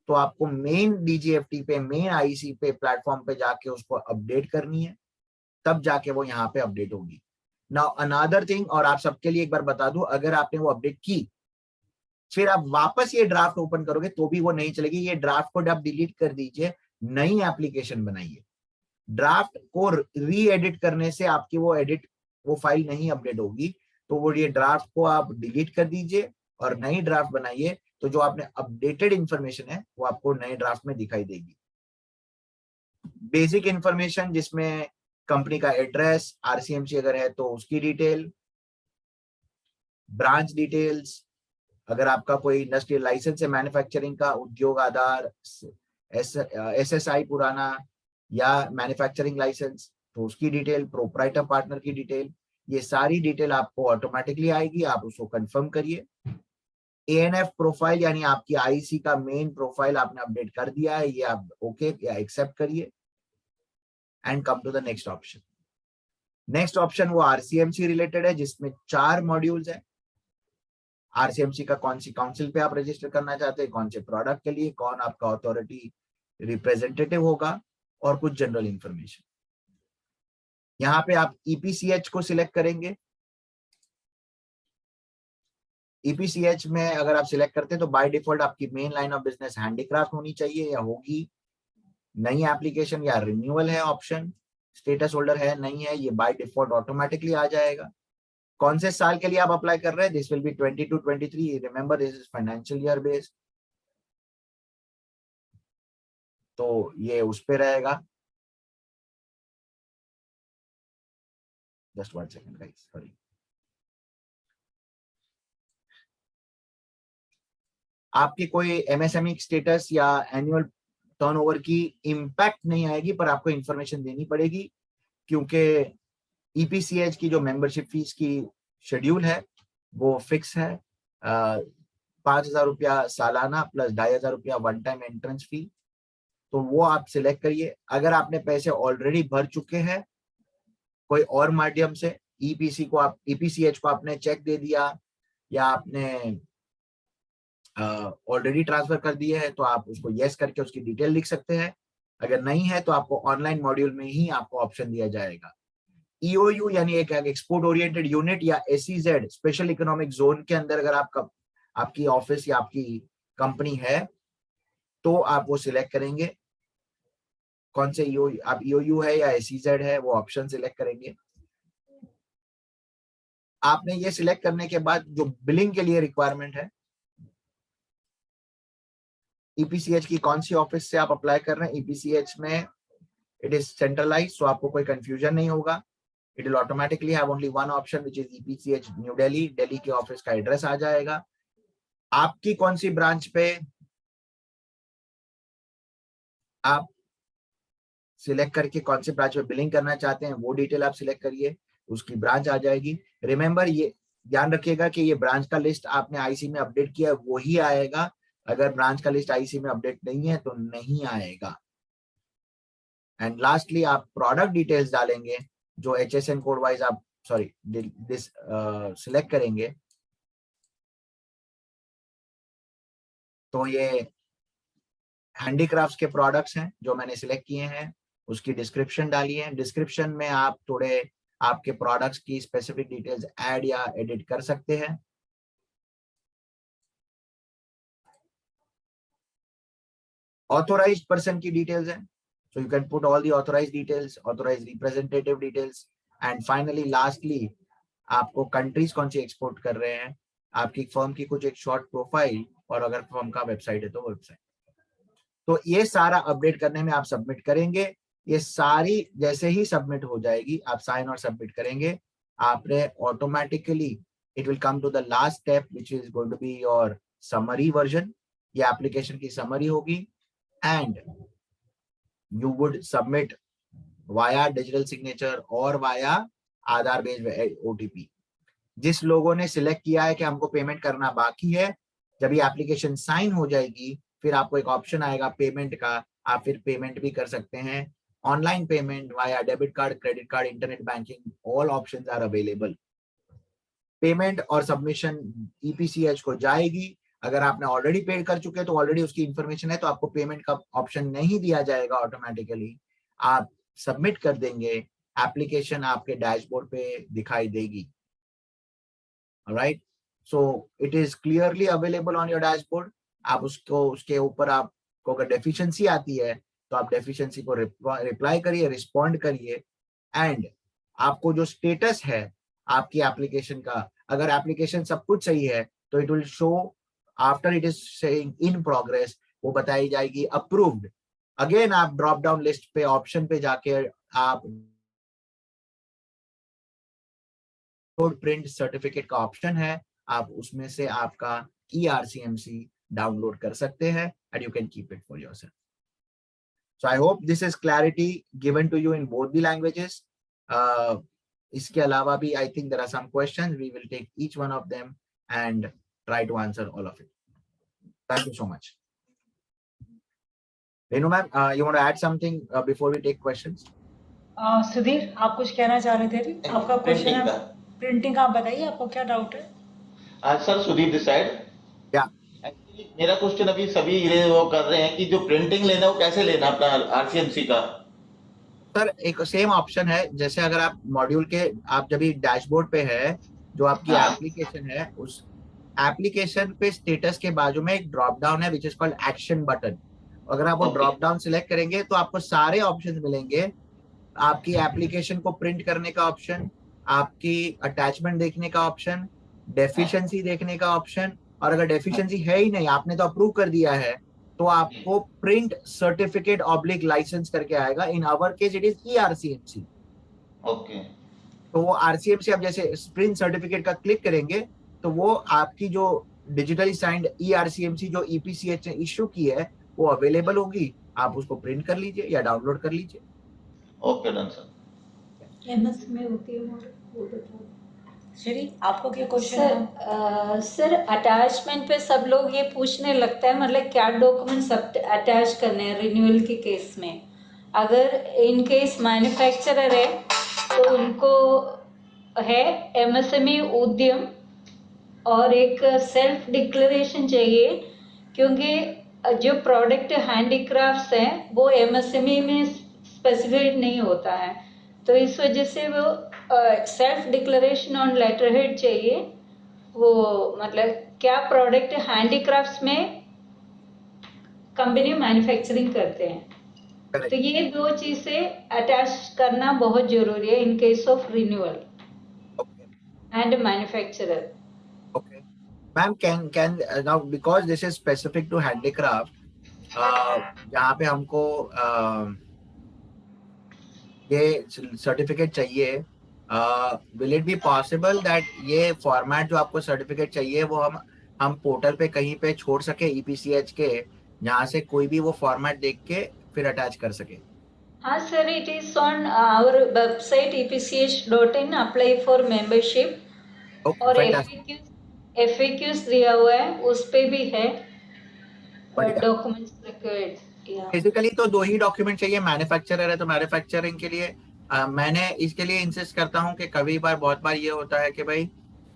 तो आपको मेन डीजीएफटी पे, मेन आईसी पे प्लेटफॉर्म पे जाके उसको अपडेट करनी है, तब जाके वो यहाँ पे अपडेट होगी। नाउ अनदर थिंग, और आप सबके लिए एक बार बता दूं, अगर आपने वो अपडेट की, फिर आप वापस ये ड्राफ्ट ओपन करोगे तो भी वो नहीं चलेगी। ये ड्राफ्ट को आप डिलीट कर दीजिए, नई एप्लीकेशन बनाइए। ड्राफ्ट को री एडिट करने से आपकी वो फाइल नहीं अपडेट होगी। तो वो ये ड्राफ्ट को आप डिलीट कर दीजिए और नई ड्राफ्ट बनाइए। तो जो आपने अपडेटेड इंफॉर्मेशन है वो आपको नए ड्राफ्ट में दिखाई देगी। बेसिक इंफॉर्मेशन जिसमें कंपनी का एड्रेस, आरसीएमसी अगर है तो उसकी डिटेल, ब्रांच डिटेल्स, अगर आपका कोई इंडस्ट्रियल लाइसेंस है मैन्युफैक्चरिंग का, उद्योग आधार, एसएसआई पुराना या मैन्युफैक्चरिंग लाइसेंस, तो उसकी डिटेल, प्रोप्राइटर पार्टनर की डिटेल, ये सारी डिटेल आपको ऑटोमेटिकली आएगी। आप उसको कंफर्म करिए। एएनएफ प्रोफाइल यानी आपकी आईसी का मेन प्रोफाइल आपने अपडेट कर दिया है, ये आप ओके या एक्सेप्ट करिए and come to the next option. Next option वो आरसीएमसी रिलेटेड है, जिसमें 4 मॉड्यूल्स है। आरसीएमसी का कौन सी काउंसिल पे आप रजिस्टर करना चाहते हैं, कौन से प्रोडक्ट के लिए, कौन आपका अथॉरिटी रिप्रेजेंटेटिव होगा, और कुछ जनरल इंफॉर्मेशन। यहाँ पे आप ईपीसीएच को सिलेक्ट करेंगे। ईपीसीएच में अगर आप सिलेक्ट करते हैं तो बाय डिफॉल्ट आपकी main line of business handicraft होनी चाहिए या होगी। नई एप्लीकेशन या रिन्यूअल है ऑप्शन, स्टेटस होल्डर है नहीं है, ये बाय डिफॉल्ट ऑटोमेटिकली आ जाएगा। कौन से साल के लिए आप अप्लाई कर रहे हैं, this will be 22-23। Remember this is financial year based, तो ये उस पे रहेगा। Just 1 second guys, sorry. आपकी कोई एमएसएमई स्टेटस या एनुअल टर्नओवर की इम्पैक्ट नहीं आएगी, पर आपको इंफॉर्मेशन देनी पड़ेगी, क्योंकि ईपीसीएच की जो मेंबरशिप फीस की शेड्यूल है वो फिक्स है। 5,000 रुपया सालाना प्लस 2,500 रुपया वन टाइम एंट्रेंस फी। तो वो आप सिलेक्ट करिए। अगर आपने पैसे ऑलरेडी भर चुके हैं कोई और माध्यम से, ईपीसीएच को आपने चेक दे दिया या आपने ऑलरेडी ट्रांसफर कर दिए है, तो आप उसको यस करके उसकी डिटेल लिख सकते हैं। अगर नहीं है तो आपको ऑनलाइन मॉड्यूल में ही आपको ऑप्शन दिया जाएगा। ईओयू यानी एक एक्सपोर्ट ओरिएंटेड यूनिट या एसईजेड स्पेशल इकोनॉमिक जोन के अंदर अगर आपकी ऑफिस या आपकी कंपनी है तो आप वो सिलेक्ट करेंगे। कौन से आप ईओयू है या एसईजेड है, वो ऑप्शन सिलेक्ट करेंगे। आपने ये सिलेक्ट करने के बाद जो बिलिंग के लिए रिक्वायरमेंट है, ईपीसीएच की कौन सी ऑफिस से आप अप्लाई कर रहे हैं, ईपीसीएच में इट इज सेंट्रलाइज, सो आपको कोई कंफ्यूजन नहीं होगा। It will automatically have only one option which is EPCH new Delhi. Delhi के ऑफिस का एड्रेस आ जाएगा। आपकी कौन सी ब्रांच पे आप सिलेक्ट करके कौन सी ब्रांच पे बिलिंग करना चाहते हैं वो डिटेल आप सिलेक्ट करिए, उसकी ब्रांच आ जाएगी। रिमेंबर ये ध्यान रखिएगा कि ये ब्रांच का लिस्ट आपने आईसी में अपडेट किया है वो ही आएगा, अगर ब्रांच का लिस्ट आईसी में अपडेट नहीं है तो नहीं आएगा। एंड लास्टली आप प्रोडक्ट डिटेल्स डालेंगे जो HSN कोड वाइज आप दिस सिलेक्ट करेंगे। तो ये हैंडीक्राफ्ट्स के प्रोडक्ट्स हैं जो मैंने सिलेक्ट किए हैं, उसकी डिस्क्रिप्शन डाली है। डिस्क्रिप्शन में आप थोड़े आपके प्रोडक्ट्स की स्पेसिफिक डिटेल्स ऐड या एडिट कर सकते हैं। ऑथोराइज्ड पर्सन की डिटेल्स हैं, so you can put all the authorized details, authorized representative details, and finally lastly आपको कंट्रीज कौन सी एक्सपोर्ट कर रहे हैं, आपकी फर्म की कुछ एक शॉर्ट प्रोफाइल, और अगर फर्म का वेबसाइट है तो वेबसाइट। तो ये सारा अपडेट करने में आप सबमिट करेंगे। ये सारी जैसे ही सबमिट हो जाएगी, आप साइन और सबमिट करेंगे, आपने automatically it will come to the last step which is going to be your summary version. ये एप्लीकेशन की समरी होगी and you would submit via digital signature और वाया आधार बेस्ड OTP। जिस लोगों ने सिलेक्ट किया है कि हमको पेमेंट करना बाकी है, जब ये एप्लीकेशन साइन हो जाएगी फिर आपको एक ऑप्शन आएगा पेमेंट का, आप फिर पेमेंट भी कर सकते हैं। Online payment via debit card, credit card, internet banking, all options are available. Payment और सबमिशन EPCH को जाएगी। अगर आपने ऑलरेडी पेड कर चुके हैं तो ऑलरेडी उसकी इंफॉर्मेशन है, तो आपको पेमेंट का ऑप्शन नहीं दिया जाएगा ऑटोमेटिकली। आप सबमिट कर देंगे, एप्लीकेशन आपके डैशबोर्ड पे दिखाई देगी। Right, so it is clearly available on your dashboard. आप उसको उसके ऊपर आपको अगर डेफिशिएंसी आती है तो आप डेफिशिएंसी को रिप्लाई करिए, रिस्पॉन्ड करिए। एंड आपको जो स्टेटस है आपकी एप्लीकेशन का, अगर एप्लीकेशन सब कुछ सही है तो it will show after it is saying in progress, वो बताई जाएगी अप्रूव्ड। अगेन आप ड्रॉप डाउन लिस्ट पे ऑप्शन पे जाके आप प्रिंट सर्टिफिकेट का ऑप्शन है, आप उसमें से आपका ERCMC डाउनलोड कर सकते हैं and you can keep it for yourself. So I hope this is clarity given to you in both the languages. इसके अलावा भी I think there are some questions, we will take each one of them and try to answer all of it. Thank you so much. Renu ma'am, you want to add something before we take questions? Sudhir, आप कुछ कहना चाह रहे थे? आपका question है printing, आप बताइए आपको क्या डाउट है? Sir Sudhir this side. Yeah. Actually मेरा क्वेश्चन अभी सभी ये वो कर रहे हैं कि जो प्रिंटिंग लेना है वो कैसे लेना अपना RCMC का। सर एक सेम ऑप्शन है, जैसे अगर आप मॉड्यूल के आप जब डैशबोर्ड पे है, जो आपकी एप्लीकेशन है, उस एप्लीकेशन पे स्टेटस के बाजू में एक ड्रॉप डाउन है which is called action button. अगर आप वो ड्रॉप डाउन सिलेक्ट करेंगे तो आपको सारे ऑप्शंस मिलेंगे। आपकी एप्लीकेशन को प्रिंट करने का ऑप्शन, आपकी अटैचमेंट देखने का ऑप्शन, डेफिशिएंसी देखने का ऑप्शन, और अगर डेफिशिएंसी है ही नहीं, आपने तो अप्रूव कर दिया है, तो आपको प्रिंट सर्टिफिकेट ऑब्लिक लाइसेंस करके आएगा। In our case it is ERCMC। Okay, तो वो RCMC आप जैसे प्रिंट सर्टिफिकेट का क्लिक करेंगे तो वो आपकी जो डिजिटली साइंड ERCMC जो EPCH ने इश्यू की है वो अवेलेबल होगी, आप उसको प्रिंट कर लीजिए या डाउनलोड कर लीजिए। Okay done sir. MS में होती है वो बताओ। श्री, आपको क्या क्वेश्चन है? सर अटैचमेंट पे सब लोग ये पूछने लगता है, मतलब क्या डॉक्यूमेंट्स अटैच करने हैं रिन्यूअल के केस में। अगर इन केस मैन्युफैक्चरर है तो उनको है MSME उद्यम और एक सेल्फ डिक्लेरेशन चाहिए, क्योंकि जो प्रोडक्ट हैंडीक्राफ्ट्स हैं वो MSME में स्पेसिफाइड नहीं होता है, तो इस वजह से वो self declaration on letter head चाहिए। वो मतलब क्या प्रोडक्ट हैंडीक्राफ्ट्स में कंपनी मैन्युफैक्चरिंग करते हैं, तो ये दो चीजें अटैच करना बहुत जरूरी है in case of renewal and manufacturer. Okay. Ma'am, can now because this is specific to handicraft, जहाँ पे हमको ये सर्टिफिकेट चाहिए, will it be possible that ये फॉर्मेट जो आपको सर्टिफिकेट चाहिए वो हम पोर्टल पे कहीं पे छोड़ सके EPCH के, जहाँ से कोई भी वो फॉर्मेट देख के फिर अटैच कर सके? हाँ sir, it is on our website EPCH.in, apply for membership और FAQs दिया हुआ है, उस पे भी है। बढ़िया। documents required. Yeah. बेसिकली तो दो ही डॉक्यूमेंट चाहिए, मैन्युफैक्चरर है तो मैन्युफैक्चरिंग के लिए मैंने इसके लिए इंसिस्ट करता हूँ कि कभी बार बहुत बार ये होता है कि भाई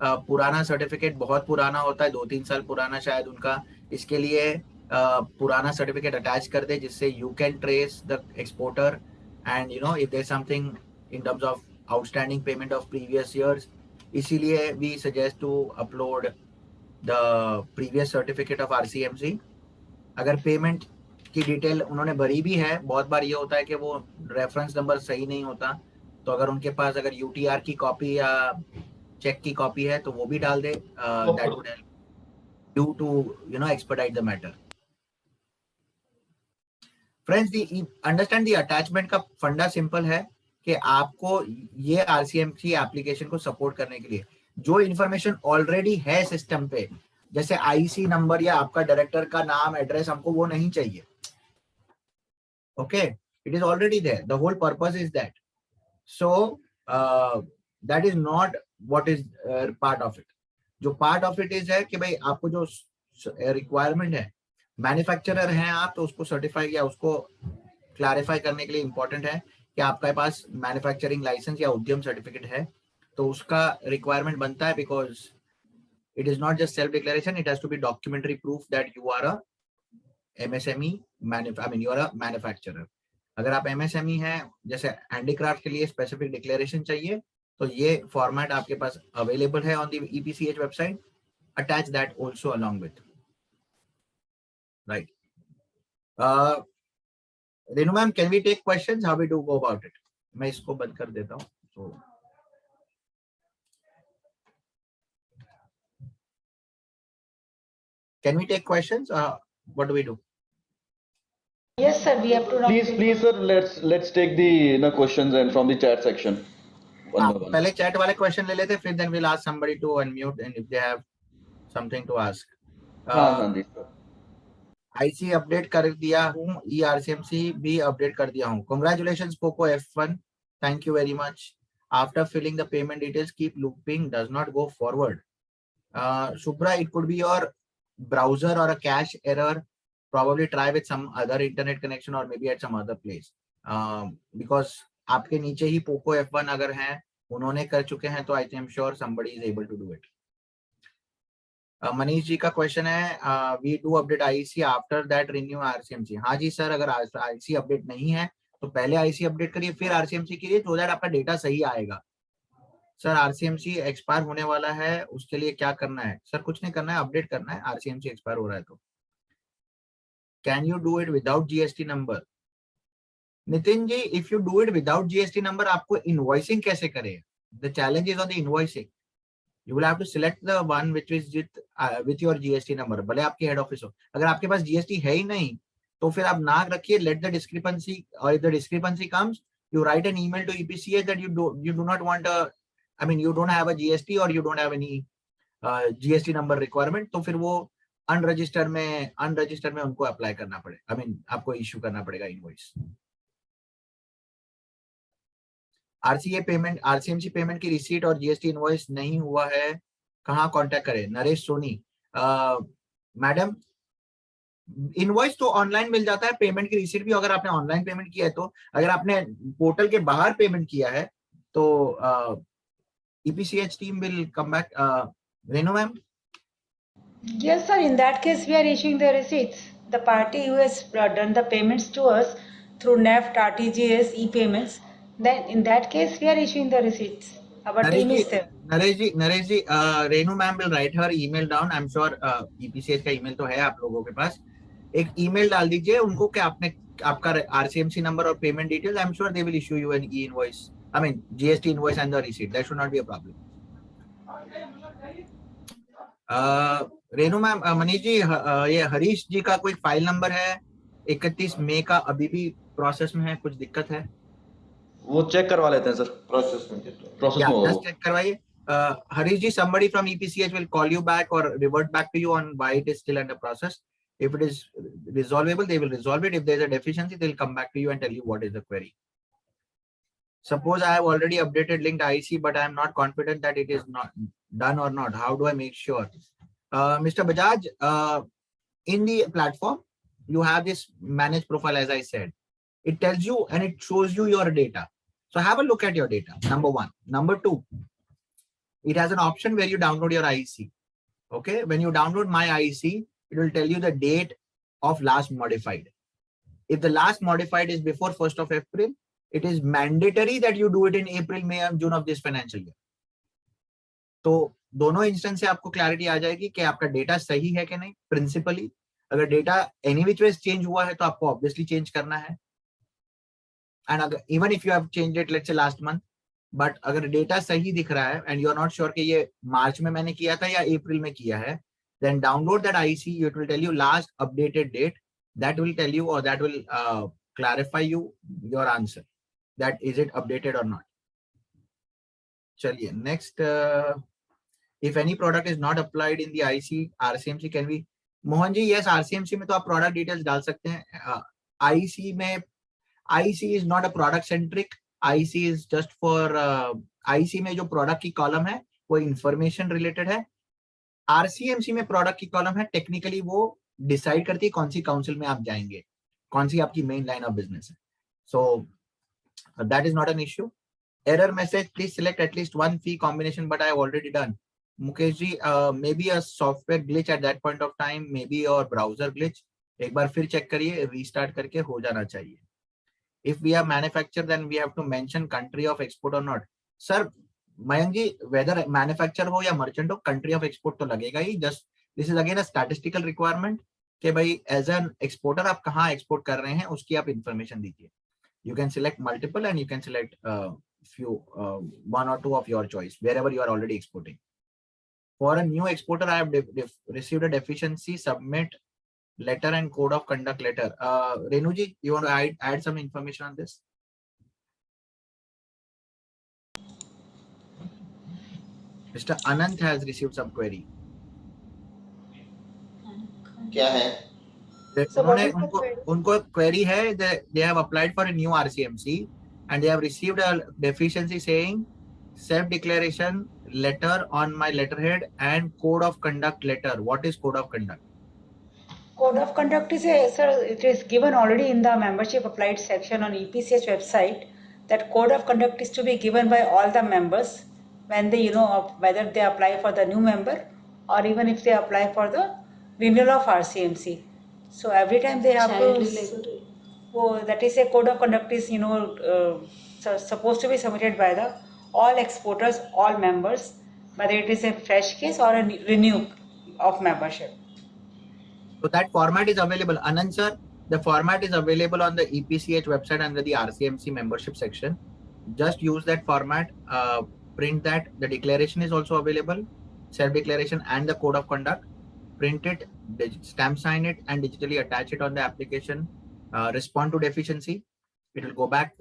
पुराना सर्टिफिकेट बहुत पुराना होता है, 2-3 साल पुराना शायद उनका, इसके लिए पुराना सर्टिफिकेट अटैच कर दे जिससे you can trace the exporter and you know if there something in terms of outstanding payment of previous years. इसीलिए we suggest to upload the previous certificate of RCMC. अगर पेमेंट की detail उन्होंने भरी भी है, बहुत बार ये होता है कि वो रेफरेंस नंबर सही नहीं होता, तो अगर उनके पास अगर यूटीआर की कॉपी या चेक की कॉपी है तो वो भी डाल दे, that would help you to you know expedite the matter. Friends, the understand the attachment का फंडा सिंपल है कि आपको ये आरसीएमसी एप्लीकेशन को सपोर्ट करने के लिए जो इंफॉर्मेशन ऑलरेडी है सिस्टम पे, जैसे आईसी नंबर या आपका डायरेक्टर का नाम एड्रेस, हमको वो नहीं चाहिए। Okay, it is already there, the whole purpose is that, so that is not what is part of it. जो पार्ट ऑफ इट इज है कि भाई आपको जो रिक्वायरमेंट है, मैन्युफैक्चरर हैं आप तो उसको सर्टिफाई या उसको क्लैरिफाई करने के लिए इंपॉर्टेंट है कि आपके पास मैन्युफैक्चरिंग लाइसेंस या उद्यम सर्टिफिकेट है, तो उसका रिक्वायरमेंट बनता है, because it is not just self declaration, it has to be documentary proof that you are a MSME you are a manufacturer। अगर आप MSME हैं, जैसे हैंडीक्राफ्ट के लिए स्पेसिफिक डिक्लेरेशन चाहिए, तो ये फॉर्मेट आपके पास अवेलेबल है on the EPCH website, attach that also along with, right. Renu ma'am, can we take questions, how we do go about it? मैं इसको बंद कर देता हूँ, तो can we take questions? What do we do? Yes, sir, we have to now. Please, sir, let's take the questions and from the chat section. One by one. पहले chat वाले question ले लेते, फिर then we'll ask somebody to unmute and if they have something to ask. हाँ जी sir. IC update कर दिया हूँ, ERCMC भी अपडेट कर दिया हूँ। Congratulations Poco F1, thank you very much. After filling the payment details, keep looping, does not go forward. Shubhra, it could be your browser or a cache error. Probably try with some other internet connection or maybe at some other place. Because आपके नीचे ही Poco F1 अगर हैं, उन्होंने कर चुके हैं, तो I am sure somebody is able to do it. Manish ji का क्वेश्चन है, we do update IC after that renew RCMC. हाँ जी सर, अगर आईसी अपडेट नहीं है तो पहले आईसी अपडेट करिए, फिर आरसीएमसी करिए, तो दैट आपका डेटा सही आएगा। सर आरसीएमसी एक्सपायर होने वाला है, उसके लिए क्या करना है? सर कुछ नहीं करना है, अपडेट करना है। आरसीएमसी एक्सपायर हो रहा है तो can you do it without GST number? Nitin ji, if you do it without GST number, आपको इनवॉइसिंग कैसे करें? The challenge is on the invoicing. You will have to select the one which is with your GST number, भले आपके head office हो। अगर आपके पास GST है ही नहीं तो फिर आप नाक रखिए, let the discrepancy, or if the discrepancy comes, you write an email to EPCH that you do not want you don't have a GST or you don't have any GST number requirement, तो फिर वो unregistered में उनको apply करना पड़ेगा, आपको issue करना पड़ेगा invoice. RCA payment, RCMC payment की रिसीट और जीएसटी इनवॉइस नहीं हुआ है, कहाँ कांटेक्ट करें? नरेश सोनी, मैडम इनवॉइस तो ऑनलाइन मिल जाता है, पेमेंट की रिसीट भी अगर आपने ऑनलाइन पेमेंट किया है तो, अगर आपने पोर्टल के बाहर पेमेंट किया है तो EPCH team will come back. Renu ma'am? Yes, sir. In that case, we are issuing the receipts. The party who has done the payments to us through NEFT, RTGS, e-payments, then in that case, we are issuing the receipts. Our team is there. Naresh ji, Renu ma'am will write her email down. I am sure EPCH का email तो है आप लोगों के पास, एक email डाल दीजिए उनको कि आपने आपका आरसीएमसी नंबर और payment details, I am sure they will issue you an e invoice, GST invoice and the receipt, that should not be a problem. Renu ma'am, Manish ji, ये हरीश जी का कोई फाइल नंबर है 31 मई का, अभी भी प्रोसेस में है, कुछ दिक्कत है? वो चेक करवा लेते हैं सर, प्रोसेस में होगा जस्ट चेक करवाइए। हरीश जी, somebody from EPCH will call you back or revert back to you on why it is still under process. If it is resolvable, they will resolve it. If there is a deficiency, they will come back to you and tell you what is the query. Suppose I have already updated linked IC, but I am not confident that it is not done or not. How do I make sure? Mr. Bajaj, in the platform, you have this manage profile, as I said. It tells you and it shows you your data. So have a look at your data, number one. Number two, it has an option where you download your IEC. Okay, when you download my IEC, it will tell you the date of last modified. If the last modified is before 1st of April, it is mandatory that you do it in April, May and June of this financial year. तो दोनों instance से आपको clarity आ जाएगी कि आपका data सही है कि नहीं. प्रिंसिपली अगर data any which ways change हुआ है तो आपको ऑब्वियसली चेंज करना है. एंड अगर even if you have changed it let's say last month, but अगर डेटा सही दिख रहा है and you are not sure कि ये मार्च में मैंने किया था या अप्रैल में किया है, then download that IC. It will tell you last updated date. That will tell you, or that will clarify you your answer, that is it updated or not. Chaliye next. If any product is not applied in the IC RCMC, can we, Mohan ji? Yes, RCMC में तो आप product details डाल सकते हैं. IC में, IC is not a product centric. IC is just for IC में जो product की column है वो information related है. आरसीएमसी में प्रोडक्ट की कॉलम है, टेक्निकली वो डिसाइड करती है कौन सी काउंसिल में आप जाएंगे, कौन सी आपकी मेन लाइन ऑफ बिजनेस है. So that is not an issue. Error message, please select at least one fee combination, but I have already done. Mukesh ji, maybe a software glitch at that point of time, maybe और browser glitch. एक बार फिर check करिए, restart करके हो जाना चाहिए. If we have manufacture then we have to mention country of export और not. Sir Mayank ji, whether manufacture हो या मर्चेंट हो, कंट्री ऑफ एक्सपोर्ट तो लगेगा ही. Just this is again a statistical requirement कि भाई एज एन एक्सपोर्टर आप कहाँ एक्सपोर्ट कर रहे हैं उसकी आप इंफॉर्मेशन दीजिए. You can select multiple and you can select few one or two of your choice wherever you are already exporting. For a new exporter, I have received a deficiency submit letter and code of conduct letter. Renu ji, you want to add some information on this? Mr. Anant has received some query. क्या है? उन्होंने उनको query है, they have applied for a new RCMC and they have received a deficiency saying self declaration letter on my letterhead and code of conduct letter. What is code of conduct? Code of conduct is sir, it is given already in the membership applied section on EPCH website. That code of conduct is to be given by all the members when they, whether they apply for the new member or even if they apply for the renewal of RCMC. So every time they have to, that is a code of conduct is, supposed to be submitted by the all exporters, all members, whether it is a fresh case or a renew of membership. So that format is available. Anand sir, the format is available on the EPCH website under the RCMC membership section. Just use that format, print that. The declaration is also available, self-declaration and the code of conduct. Print it, stamp sign it and digitally attach it on the application. Respond to deficiency. It will go back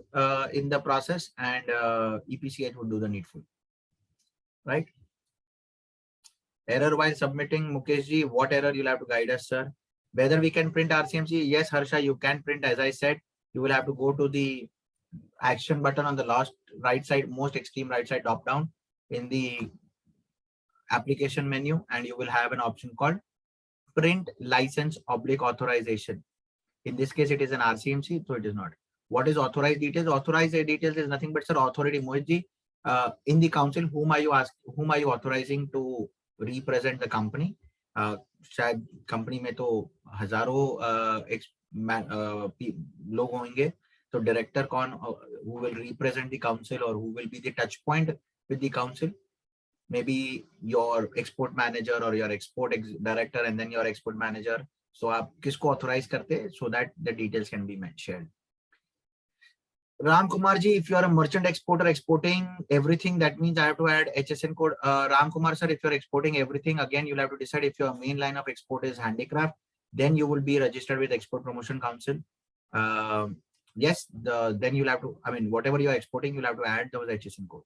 in the process and EPCH will do the needful. Right? Error while submitting, Mukesh ji, what error you'll have to guide us, sir? Whether we can print RCMC? Yes, Harsha, you can print. As I said, you will have to go to the action button on the last right side, most extreme right side drop down in the application menu, and you will have an option called print license / authorization. In this case, it is an RCMC, so it is not. What is authorized details? Authorized details is nothing but, sir, authority. Mohit ji, in the council, whom are you authorizing to represent the company? शायद company में तो हजारों लोग होंगे, तो director कौन, who will represent the council or who will be the touch point with the council? Maybe your export manager or your export director and then your export manager. So आप किसको authorize करते, so that the details can be shared. Ram Kumar ji, if you are a merchant exporter exporting everything, that means I have to add HSN code. Ram Kumar sir, if you are exporting everything, again you'll have to decide if your main line of export is handicraft, then you will be registered with Export Promotion Council. Yes, then you'll have to, whatever you are exporting, you'll have to add those HSN code.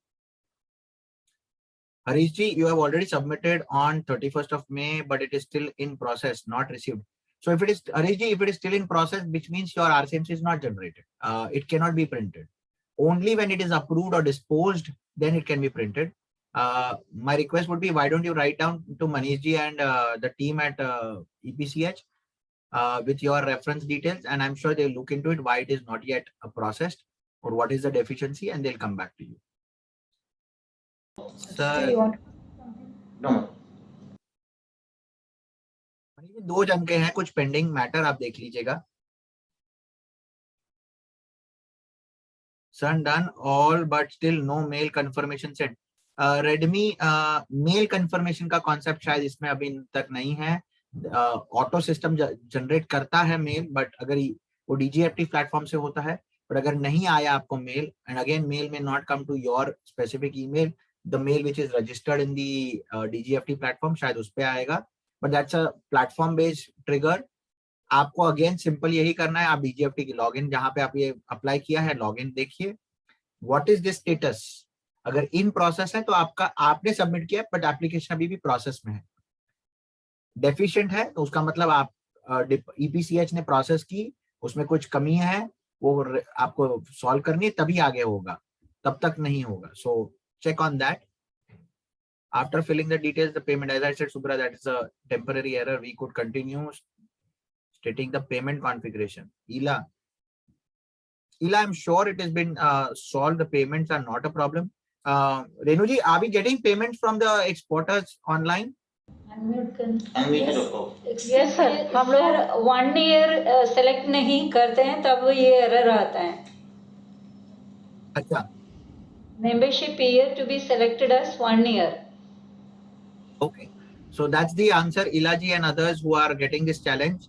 Harish ji, you have already submitted on 31st of May, but it is still in process, not received. So if it is, Harish ji, if it is still in process, which means your RCMC is not generated. It cannot be printed. Only when it is approved or disposed, then it can be printed. My request would be, why don't you write down to Manish ji and the team at EPCH with your reference details, and I'm sure they'll look into it, why it is not yet processed or what is the deficiency, and they'll come back to you. Still you want? No. दो जन के हैं कुछ pending matter, आप देख लीजिएगा. Son done all but still no mail confirmation sent. Redmi mail confirmation का concept शायद इसमें अभी तक नहीं है. ऑटो सिस्टम जनरेट करता है मेल, बट अगर वो DGFT प्लेटफॉर्म से होता है, बट अगर नहीं आया आपको mail, and again mail may not come to your specific email, the mail which is registered in the DGFT platform, शायद उस पे आएगा, but that's a platform based trigger. आपको अगेन सिंपल यही करना है, आप DGFT की लॉगिन जहां पे आप ये अप्लाई किया है, लॉगिन देखिए, व्हाट इज दिस स्टेटस. अगर इन प्रोसेस है तो आपने सबमिट किया, बट एप्लीकेशन अभी भी प्रोसेस में है. डेफिशिएंट है तो उसका मतलब आप EPCH ने प्रोसेस की, उसमें कुछ कमी है, वो आपको सॉल्व करनी है, तभी आगे होगा, तब तक नहीं होगा. So check on that. After filling the details, the payment, as I said, Subra, that is a temporary error. We could continue stating the payment configuration. Ila, I'm sure it has been solved. The payments are not a problem. Renuji, are we getting payments from the exporters online? Unmute रखो. Yes, sir. हम लोग 1 year select नहीं करते हैं तब ये error आता है. अच्छा. Membership year to be selected as 1 year. Okay. So that's the answer, Ilaji and others who are getting this challenge.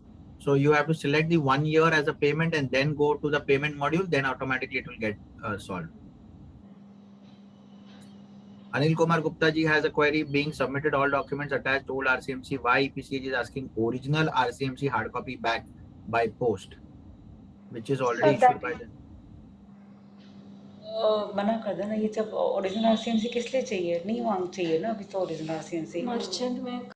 So you have to select the 1 year as a payment and then go to the payment module, then automatically it will get solved. Anil Kumar Gupta ji has a query: being submitted all documents attached old RCMC. Why EPCH is asking original RCMC hard copy back by post, which is already issued by them. मना कर देना. ये जब original RCMC किस लिए चाहिए? नहीं मांग चाहिए ना अभी तो ओरिजिनल RCMC. मर्चेंट में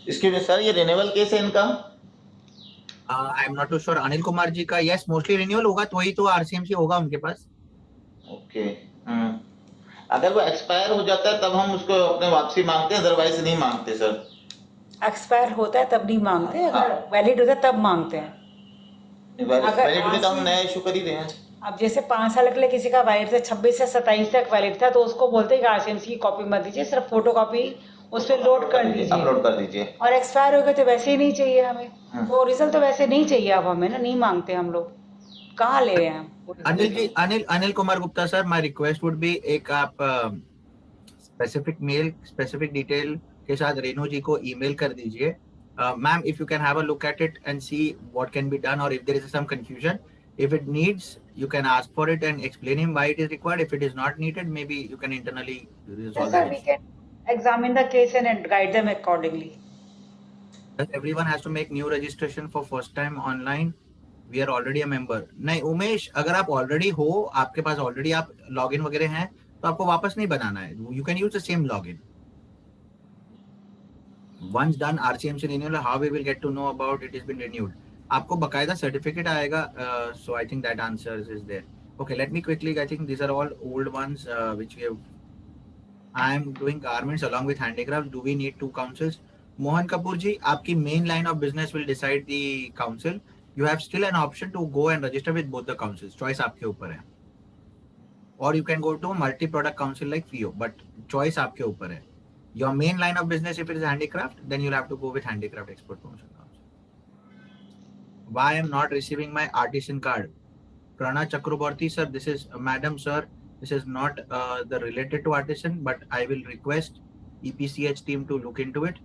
इसके लिए सर ये रिन्यूअल केस है इनका. I am not too sure. Anil Kumar ji का यस मोस्टली रिन्यूअल होगा, तो वही तो RCMC होगा उनके पास. ओके. अगर वो एक्सपायर हो जाता है तब हम उसको अपने वापसी मांगते हैं, अदरवाइज नहीं मांगते सर. एक्सपायर होता है तब नहीं मांगते, अगर वैलिड होता है तब मांगते हैं. वैलिड में तो हम नया इशू कर ही रहे हैं. अब जैसे 5 साल के लिए किसी का वैलिड था, 26 से 27 तक वैलिड था, तो उसको बोलते हैं कि RCMC की कॉपी मत दीजिए, सिर्फ फोटो कॉपी उस पर लोड कर दीजिए, अपलोड कर दीजिए. और एक्सपायर हो गए तो वैसे ही नहीं चाहिए हमें. तो ओरिजिनल तो वैसे नहीं चाहिए अब हमें ना, नहीं मांगते हम लोग. कहाँ ले रहे हैं हम? Anil ji, Anil Kumar Gupta sir, my request would be, एक आप स्पेसिफिक मेल स्पेसिफिक डिटेल के साथ रेणु जी को ईमेल कर दीजिए. Ma'am, if you can have a look at it and see what can be done, और if there is some confusion, if it needs, you can ask for it and explain him why it is required. If it is not needed, maybe you can internally resolve that we issue. can examine the case and guide them accordingly. Everyone has to make new registration for first time online. We are already a member. नहीं उमेश, अगर आप already हो, आपके पास already आप login वगैरह हैं, तो आपको वापस नहीं बनाना है. You can use the same login. Once done RCMC renewal, how we will get to know about it has been renewed? आपको बकायदा सर्टिफिकेट आएगा. So I think that answers is there. Okay, let me quickly, I think these are all old ones which we have. I am doing garments along with handicrafts. Do we need 2 councils? Mohan Kapoor ji, आपकी main line of business will decide the council. You have still an option to go and register with both the councils. Choice आपके ऊपर है. Or you can go to multi-product council like FIO, but choice आपके ऊपर है. Your main line of business, if it is handicraft, then you'll have to go with handicraft export promotion council. Why I am not receiving my artisan card? Prana Chakraborty sir, this is madam sir, this is not the related to artisan, but I will request EPCH team to look into it.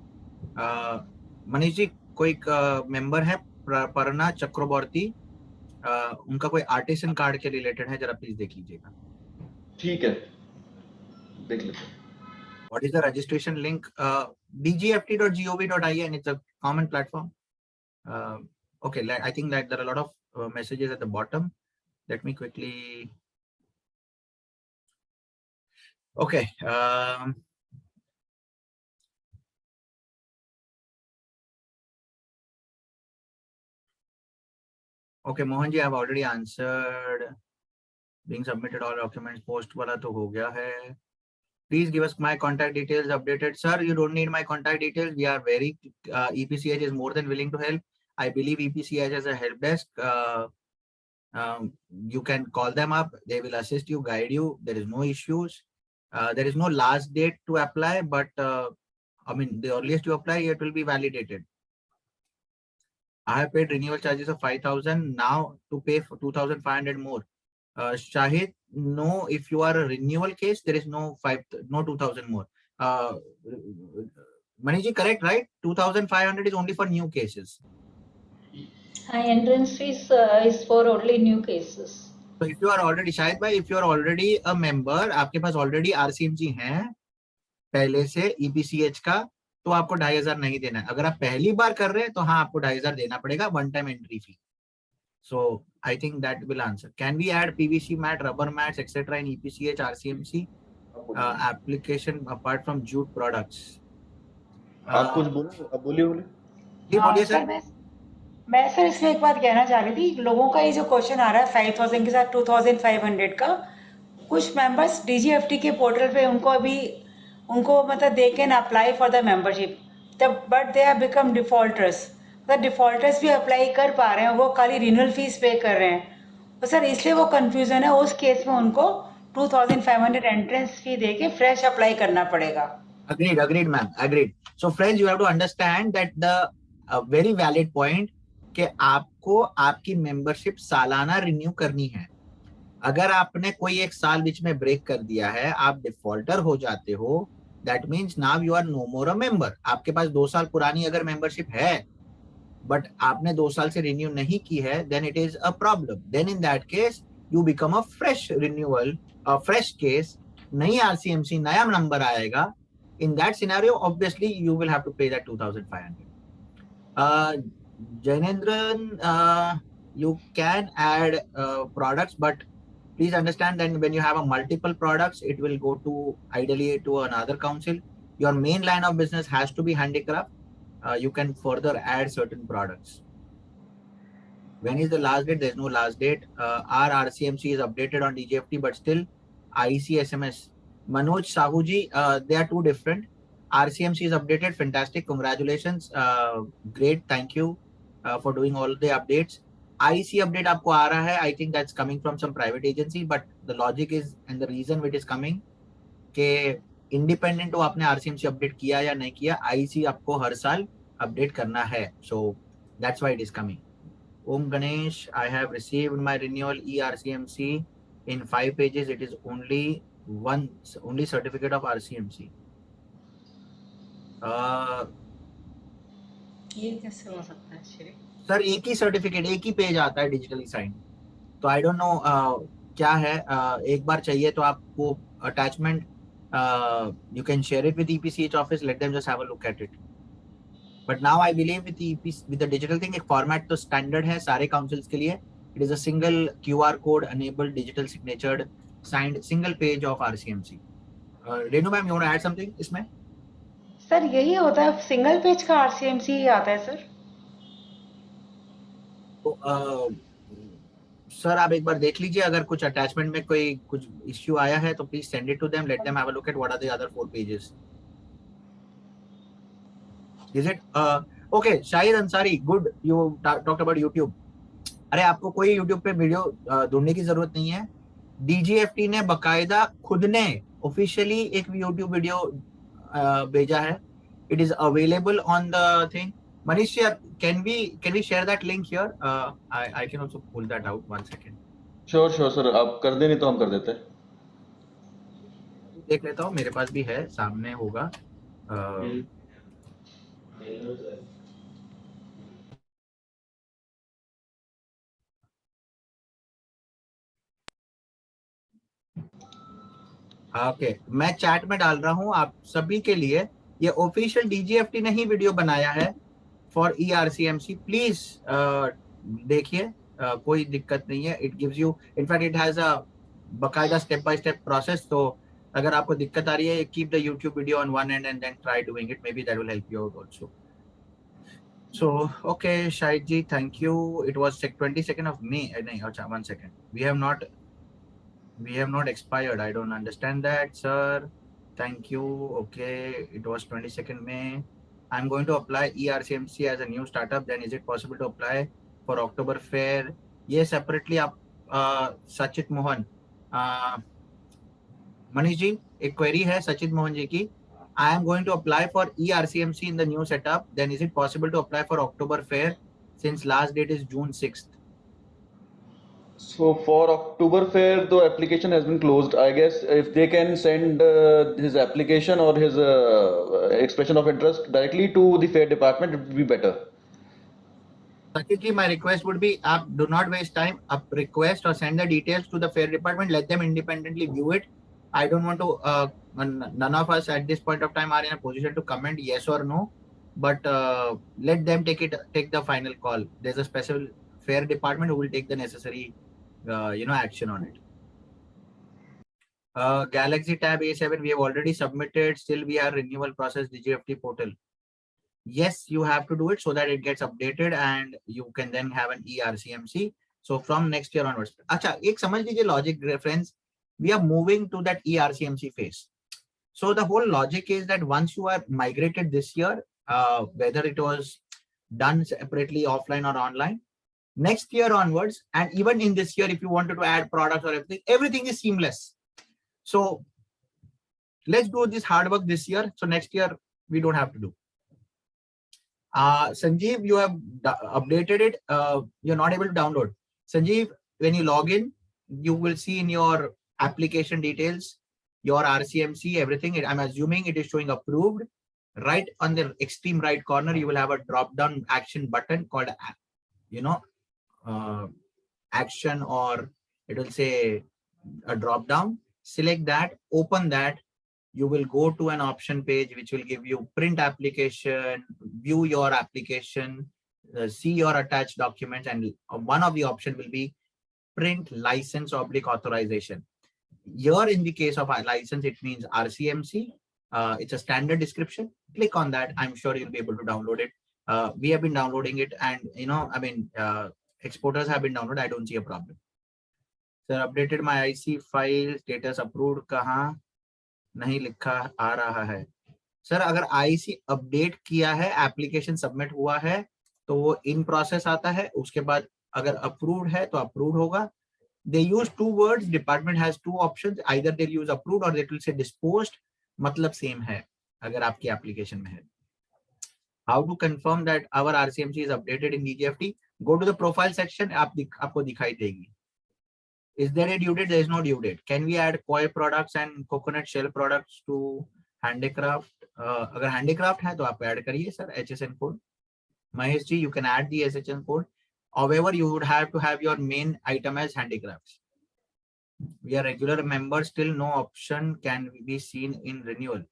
Manish ji, कोई member है Prana Chakraborty, उनका कोई artisan card के related है, जरा please देख लीजिएगा. ठीक है, देख लेते हैं. What is the registration link? dgft.gov.in. It's a common platform. Okay, I think that there are a lot of messages at the bottom. Let me quickly. Okay. Okay, Mohan ji, I have already answered. Being submitted all documents post वाला तो हो गया है. Please give us my contact details updated. Sir, you don't need my contact details. We are very, EPCH is more than willing to help. I believe EPCH has a help desk. You can call them up. They will assist you, guide you. There is no issues. There is no last date to apply, but I mean, the earliest you apply, it will be validated. I have paid renewal charges of 5,000 now to pay for 2,500 more. Shahid, no, if you are a renewal case, there is no 2,000 more. Maniji, correct, right? 2,500 is only for new cases. Entrance fees is for only new cases. So if you are already, Shahid bhai, if you are already a member, आपके पास already RCMC हैं पहले से EPCH का, तो आपको 2,500 नहीं देना है. अगर आप पहली बार कर रहे हैं तो हाँ आपको 2,500 देना पड़ेगा, one time entry fee. So I think that will answer. Can we add PVC mat, rubber mats, etc. in EPCH RCMC application apart from jute products? आप कुछ बोलिए जी बोलिए सर. मैं सर इसमें एक बात कहना चाह रही थी. लोगों का ये जो क्वेश्चन आ रहा है 5,000 के साथ 2,500 का, कुछ मेंबर्स DGFT के पोर्टल पे उनको मतलब they can apply for the membership, but they have become defaulters. मतलब डिफॉल्टर्स भी अप्लाई कर पा रहे हैं, वो खाली रिन्यूअल फीस पे कर रहे हैं. तो सर इसलिए वो कंफ्यूजन है. उस केस में उनको 2,500 एंट्रेंस फी दे के फ्रेश अप्लाई करना पड़ेगा. Agreed, ma'am. Agreed. So, friends, you have to understand that the very valid point कि आपको आपकी मेंबरशिप सालाना रिन्यू करनी है. अगर आपने कोई एक साल बीच में ब्रेक कर दिया है, आप डिफॉल्टर हो जाते हो, that means now you are no more a member. आपके पास 2 साल पुरानी अगर मेंबरशिप है, बट आपने 2 साल से रिन्यू नहीं की है, then it is a problem. Then in that case you become a fresh renewal, fresh case, नई RCMC, नया नंबर आएगा. In that scenario, obviously, you will have to pay that 2,500. Jainendran, you can add products, but please understand that when you have a multiple products, it will go to ideally to another council. Your main line of business has to be handicraft. You can further add certain products. When is the last date? There's no last date. Our RCMC is updated on DGFT, but still ICSMS. Manoj Sahuji, they are two different. RCMC is updated. Fantastic. Congratulations. Great. Thank you for doing all the updates. IC update आपको आ रहा है. I think that's coming from some private agency, but the logic is and the reason it is coming कि independent हो आपने RCMC update किया या नहीं किया, IC आपको हर साल update करना है. So that's why it is coming. Om Ganesh, I have received my renewal ERCMC in 5 pages. It is only certificate of RCMC. ये कैसे हो सकता है श्री? सर एक ही सर्टिफिकेट, एक ही पेज आता है डिजिटली साइन. तो आई डोंट नो क्या है. एक बार चाहिए तो आपको attachment you can share it with EPCH office, let them just have a look at it. But now I believe with the digital thing, एक format तो standard है सारे councils के लिए. It is a single QR code enabled digital signatured signed single page of RCMC. Renu ma'am, you want to add something इसमें? Sir यही होता है, सिंगल पेज का RCMC ही आता है सर. तो सर आप एक बार देख लीजिए, अगर कुछ अटैचमेंट में कोई कुछ इश्यू आया है तो please send it to them, let them have a look at what are the other 4 pages. Is it okay? Shahid Ansari, good. You talked about YouTube. अरे आपको कोई YouTube पे वीडियो ढूंढने की जरूरत नहीं है. DGFT ने बकायदा खुद ने ऑफिशियली एक YouTube वीडियो भेजा है. It is available on the thing. Manish, can we share that link here? I can also pull that out. 1 second. Sure sir, आप कर दें नहीं तो हम कर देते हैं. देख लेता हूँ, मेरे पास भी है, सामने होगा. ओके, मैं चैट में डाल रहा हूँ आप सभी के लिए. ये ऑफिशियल DGFT ने ही वीडियो बनाया है फॉर ERCMC. प्लीज देखिए, कोई दिक्कत नहीं है. It gives you, in fact it has a बकायदा स्टेप बाय स्टेप प्रोसेस. तो अगर आपको दिक्कत आ रही है, keep the YouTube video on one and then try doing it. Maybe that will help you out also. So okay, Shahid ji, thank you. It was 22nd of May. नहीं, अच्छा, 1 second. We have not expired. I don't understand that, sir. Thank you. Okay, it was 22nd May. I'm going to apply ERCMC as a new startup. Then is it possible to apply for October fair? Yes, separately. आप सचित मोहन, मनीष जी, एक query है सचित मोहन जी की. I am going to apply for ERCMC in the new setup. Then is it possible to apply for October fair since last date is June 6th? So for October fair, the application has been closed. I guess if they can send his application or his expression of interest directly to the fair department, it would be better. Sachit ji, my request would be, आप do not waste time. Up request or send the details to the fair department. Let them independently view it. I don't want to. None of us at this point of time are in a position to comment yes or no. But let them take the final call. There's a special fair department who will take the necessary, action on it. Galaxy Tab A7 we have already submitted. Still we are renewal process DGFT portal. Yes, you have to do it so that it gets updated and you can then have an ERCMC. So from next year onwards. Acha, ek samajh lijiye logic reference. We are moving to that ERCMC phase. So the whole logic is that once you are migrated this year, whether it was done separately offline or online, next year onwards, and even in this year, if you wanted to add products or everything is seamless. So let's do this hard work this year. So next year we don't have to do. Sanjeev, you have updated it. You're not able to download. Sanjeev, when you log in, you will see in your application details, your RCMC, everything. I'm assuming it is showing approved. Right on the extreme right corner, you will have a drop-down action button called, action, or it will say a drop-down. Select that, open that. You will go to an option page which will give you print application, view your application, see your attached documents, and one of the option will be print license / authorization. Here in the case of a license, it means RCMC. It's a standard description. Click on that. I'm sure you'll be able to download it. We have been downloading it, and exporters have been downloaded. I don't see a problem. Sir, updated my IC file, status approved. कहाँ नहीं लिखा आ रहा है sir. अगर IC update किया है, application submit हुआ है, तो वो इन प्रोसेस आता है. उसके बाद अगर अप्रूव्ड है तो अप्रूव्ड होगा. They use two words. Department has two options. Either they use approved और दे विल से डिस्पोज्ड. मतलब सेम है अगर आपकी एप्लीकेशन में है. How to confirm that our RCMC is updated in DGFT? Go to the profile section. आपको दिखाई देगी. Is there a due date? There is no due date. Can we add koi products and coconut shell products to handicraft? अगर handicraft है तो आप add करिए sir HSN code. Mahesh ji, you can add the SHN code. However, you would have to have your main item as handicrafts. We are regular members. Still no option can be seen in renewal.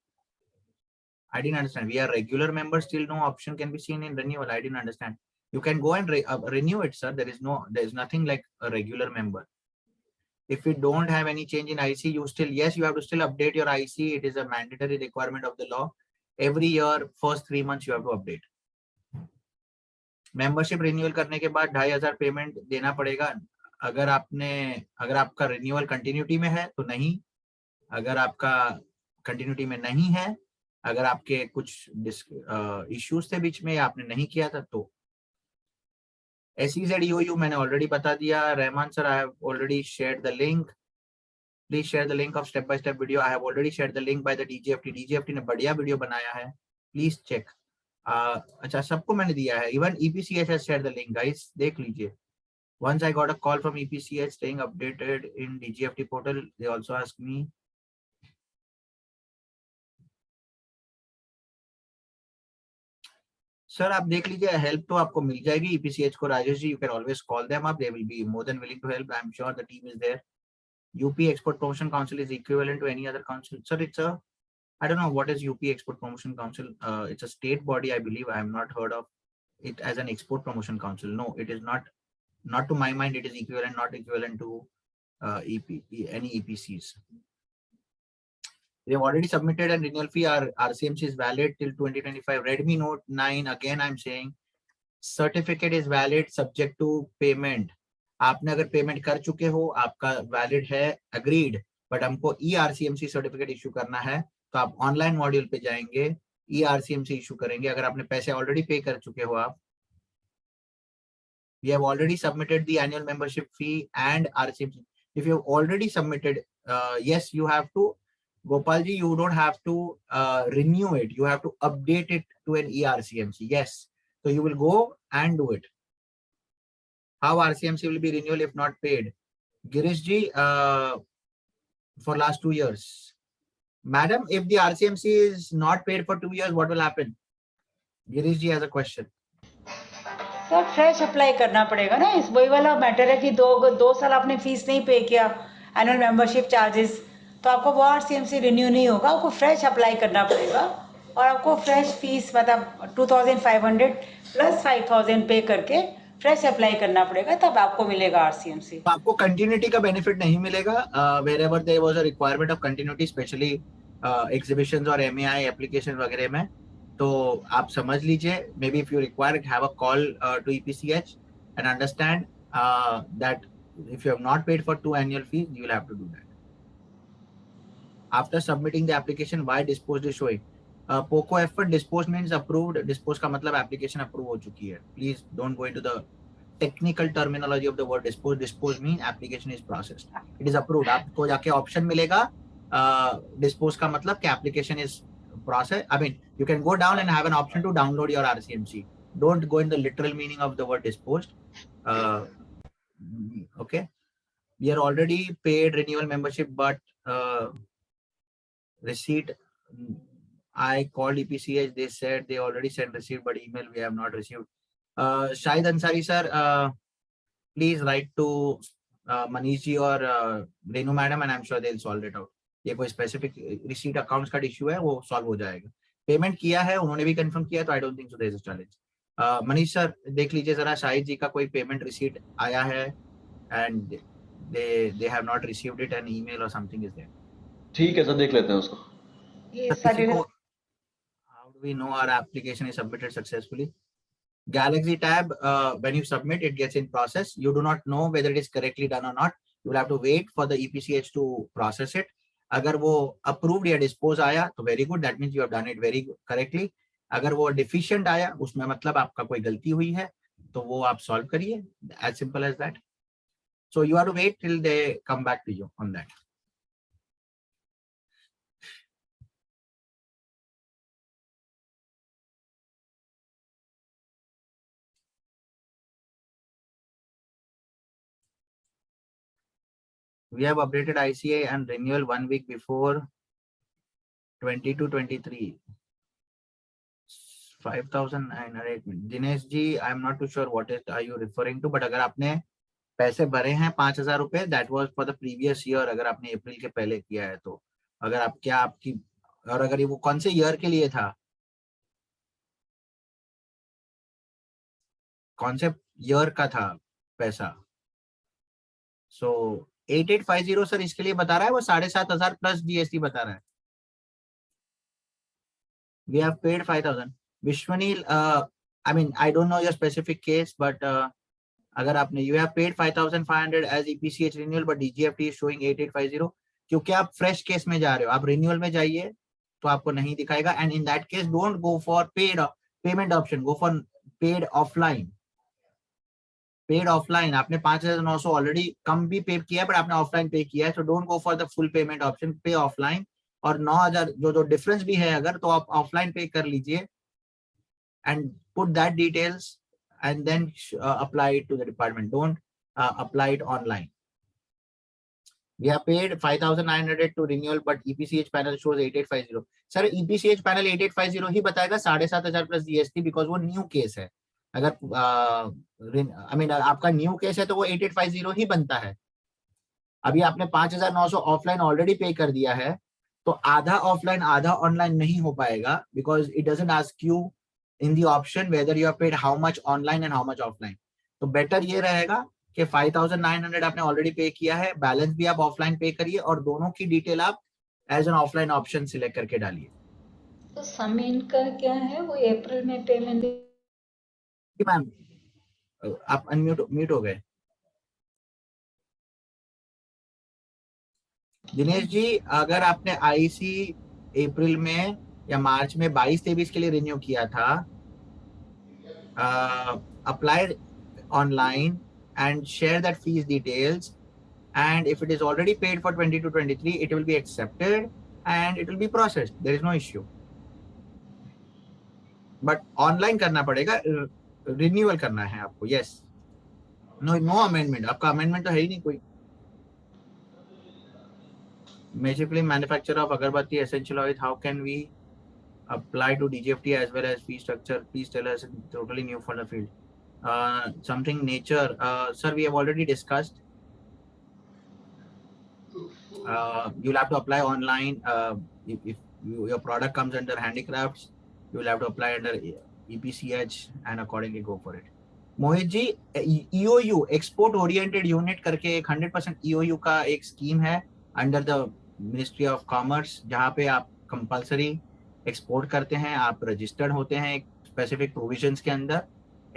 I didn't understand. We are regular members. Still no option can be seen in renewal. I didn't understand. You can go and renew it, sir. There is nothing like a regular member. If you don't have any change in IC, you have to still update your IC. It is a mandatory requirement of the law. Every year, first 3 months, you have to update. Membership renewal करने के बाद 2500 payment देना पड़ेगा. अगर आपका renewal continuity में है तो नहीं. अगर आपका continuity में नहीं है, अगर आपके कुछ issues थे बीच में, आपने नहीं किया था तो. SEZEOU मैंने already बता दिया. Rahman sir, I have already shared the link. Please share the link of step-by-step video. I have already shared the link by the DGFT. DGFT ने बढ़िया वीडियो बनाया है. Please check. अच्छा, सबको मैंने दिया है. Even EPCH has shared the link, guys. देख लीजिए. Once I got a call from EPCH staying updated in DGFT portal. They also asked me. Sir आप देख लीजिए, हेल्प तो आपको मिल जाएगी. EPCH को Rajesh ji, you can always call them up. They will be more than willing to help. I'm sure the team is there. UP Export Promotion Council is equivalent to any other council. Sir, I don't know what is UP Export Promotion Council. It's a state body, I believe. I have not heard of it as an export promotion council. No, it is not. Not to my mind, it is not equivalent to any EPCs. They have already submitted a renewal fee. Our RCMC is valid till 2025. Redmi Note 9, again I'm saying, certificate is valid subject to payment. आपने अगर payment कर चुके हो, आपका valid है, agreed, but हमको ERCMC certificate issue करना है. तो आप ऑनलाइन मॉड्यूल पे जाएंगे, ERCMC इशू करेंगे। अगर आपने पैसे ऑलरेडी पे कर चुके हो आप, we have already submitted the annual membership fee and RCMC. If you have already submitted, yes, you have to, Gopalji, you don't have to renew it. You have to update it to an ERCMC. Yes. So you will go and do it. How RCMC will be renewal if not paid? Girishji, for last 2 years. Madam, if the RCMC is not paid for 2 years, what will happen? Girishji has a question. Sir fresh apply करना पड़ेगा ना, इस वही वाला matter है कि दो साल आपने फीस नहीं पे किया, एनुअल मेंबरशिप चार्जेस, तो आपको वो RCMC रिन्यू नहीं होगा, आपको फ्रेश अप्लाई करना पड़ेगा और आपको फ्रेश फीस मतलब 2500 प्लस 5000 पे करके फ्रेश अप्लाई करना पड़ेगा, तब आपको मिलेगा RCMC। आपको कंटिन्यूटी का बेनिफिट नहीं मिलेगा wherever there was a requirement of continuity, especially exhibitions और MEI एप्लीकेशन वगैरह में। तो आप समझ लीजिए, maybe if you require, have a call to EPCH and understand that if you have not paid for 2 annual fees, you will have to do that. After submitting the application, why disposed is showing? POCO F1 disposed means approved. Disposed का मतलब application approve हो चुकी है. Please don't go into the technical terminology of the word dispose. Dispose mean application is processed. It is approved. आपको जाके option मिलेगा. Dispose का मतलब कि application is processed. I mean, you can go down and have an option to download your RCMC. Don't go in the literal meaning of the word disposed. Okay. We are already paid renewal membership, but receipt. I called EPCH. They said they already sent receipt, but email we have not received. Shahid Ansari sir, please write to Manish ji or Renu madam, and I'm sure they'll solve it out. ये कोई specific receipt accounts का issue है, वो solve हो जाएगा। Payment किया है, उन्होंने भी कंफर्म किया, तो I don't think so there is a challenge. Manish sir देख लीजिए जरा, शाहिद जी का कोई पेमेंट रिसीट आया है and they have not received it, an email or something is there. ठीक है सर, देख लेते हैं उसको। ये किसी को, how do we know our application is submitted successfully? Galaxy tab, when you submit, it gets in process. You do not know whether it is correctly done or not. You will have to wait for the EPCH to process it. अगर वो approved या dispose आया तो very good, that means you have done it very correctly. अगर वो deficient आया, उसमें मतलब आपका कोई गलती हुई है, तो वो आप solve करिए, as simple as that. So you have to wait till they come back to you on that. We have updated ICA and renewal 1 week before 22-23. 5,900. Dinesh ji, I am not too sure what is are you referring to, but अगर आपने पैसे भरे हैं 5,000 रुपए, that was for the previous year. अगर आपने अप्रैल के पहले किया है तो, अगर आप क्या आपकी, और अगर ये वो कौन से ईयर के लिए था, कौन से ईयर का था पैसा? सो 8850 सर इसके लिए बता रहा है, वो 7,500 प्लस GST बता रहा है। We have paid 5,000. Vishwanil, I mean, I don't know your specific case, but अगर आपने, you have paid 5,500 as EPCH renewal, but DGFT is showing 8850, क्योंकि आप fresh case में जा रहे हो, आप renewal में जाइए तो आपको नहीं दिखाएगा, and in that case don't go for paid payment option, go for paid offline. Paid offline, आपने 5,900 ऑलरेडी कम भी पे किया है, बट आपने ऑफलाइन पे किया है, तो don't go for the full payment option, पे ऑफलाइन। और 9,000 जो डिफरेंस भी है अगर, तो आप ऑफलाइन पे कर लीजिए and put that details and then apply it to the department, don't apply it online. We have paid 5,900 to renewal, but EPCH panel shows 8850. Sir EPCH panel 8850 ही बताएगा, 7,500 प्लस GST, बिकॉज वो new case है। अगर I mean, आपका new case है तो वो 8850 ही बनता है। अभी आपने 5,900 ऑफलाइन ऑलरेडी पे कर दिया है, तो आधा ऑफलाइन आधा ऑनलाइन नहीं हो पाएगा, because it doesn't ask you in the option whether you have paid how much online and how much offline. तो बेटर ये रहेगा कि 5,900 आपने ऑलरेडी पे किया है, बैलेंस भी आप ऑफलाइन पे करिए और दोनों की डिटेल आप as an offline option select करके डालिए। तो समीन का क्या है, वो अप्रैल में पेमेंट? मैम आप म्यूट हो गए। दिनेश जी, अगर आपने आईसी अप्रैल में या मार्च में 22-23 के लिए रिन्यू किया था, apply online and share that fees details, and if it is already paid for 22-23, it will be accepted and it will be processed. There is no issue. But online करना पड़ेगा, renewal करना है आपको. Yes. No amendment. आपका amendment तो है ही नहीं कोई. Basically, manufacturer of agarbatti essential oil, how can we apply to DGFT as well as fee structure? Please tell us. Totally new for the field. Something nature. Sir, we have already discussed. You'll have to apply online. If your product comes under handicrafts, you will have to apply under EPCH and accordingly go for it. Mohit ji, EOU export oriented unit करके एक 100% EOU का एक scheme है under the ministry of commerce, जहाँ पे आप compulsory export करते हैं, आप रजिस्टर्ड होते हैं एक स्पेसिफिक प्रोविजंस के अंदर.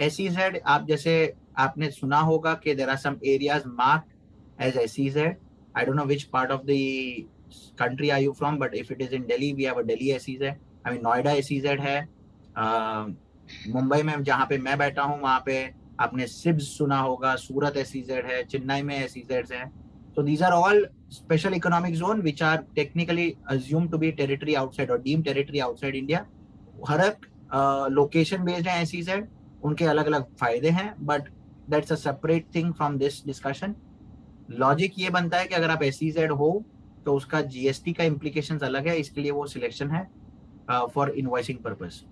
SEZ, आप जैसे आपने सुना होगा कि there are some areas marked as SEZ. I don't know which part of the country are you from, but if it is in Delhi, we have a Delhi SEZ. I mean Noida SEZ है. मुंबई में जहाँ पे मैं बैठा हूँ वहाँ पे आपने सिब्स सुना होगा, सूरत SEZ है, चेन्नई में SEZ है. So these are all special economic zone which are technically assumed to be territory outside or deemed territory outside India. हर एक location based है SEZ, उनके अलग अलग फायदे हैं, but that's a separate thing from this discussion. Logic ये बनता है कि अगर आप SEZ हो तो उसका GST का इम्प्लीकेशंस अलग है, इसके लिए वो सिलेक्शन है for invoicing purpose.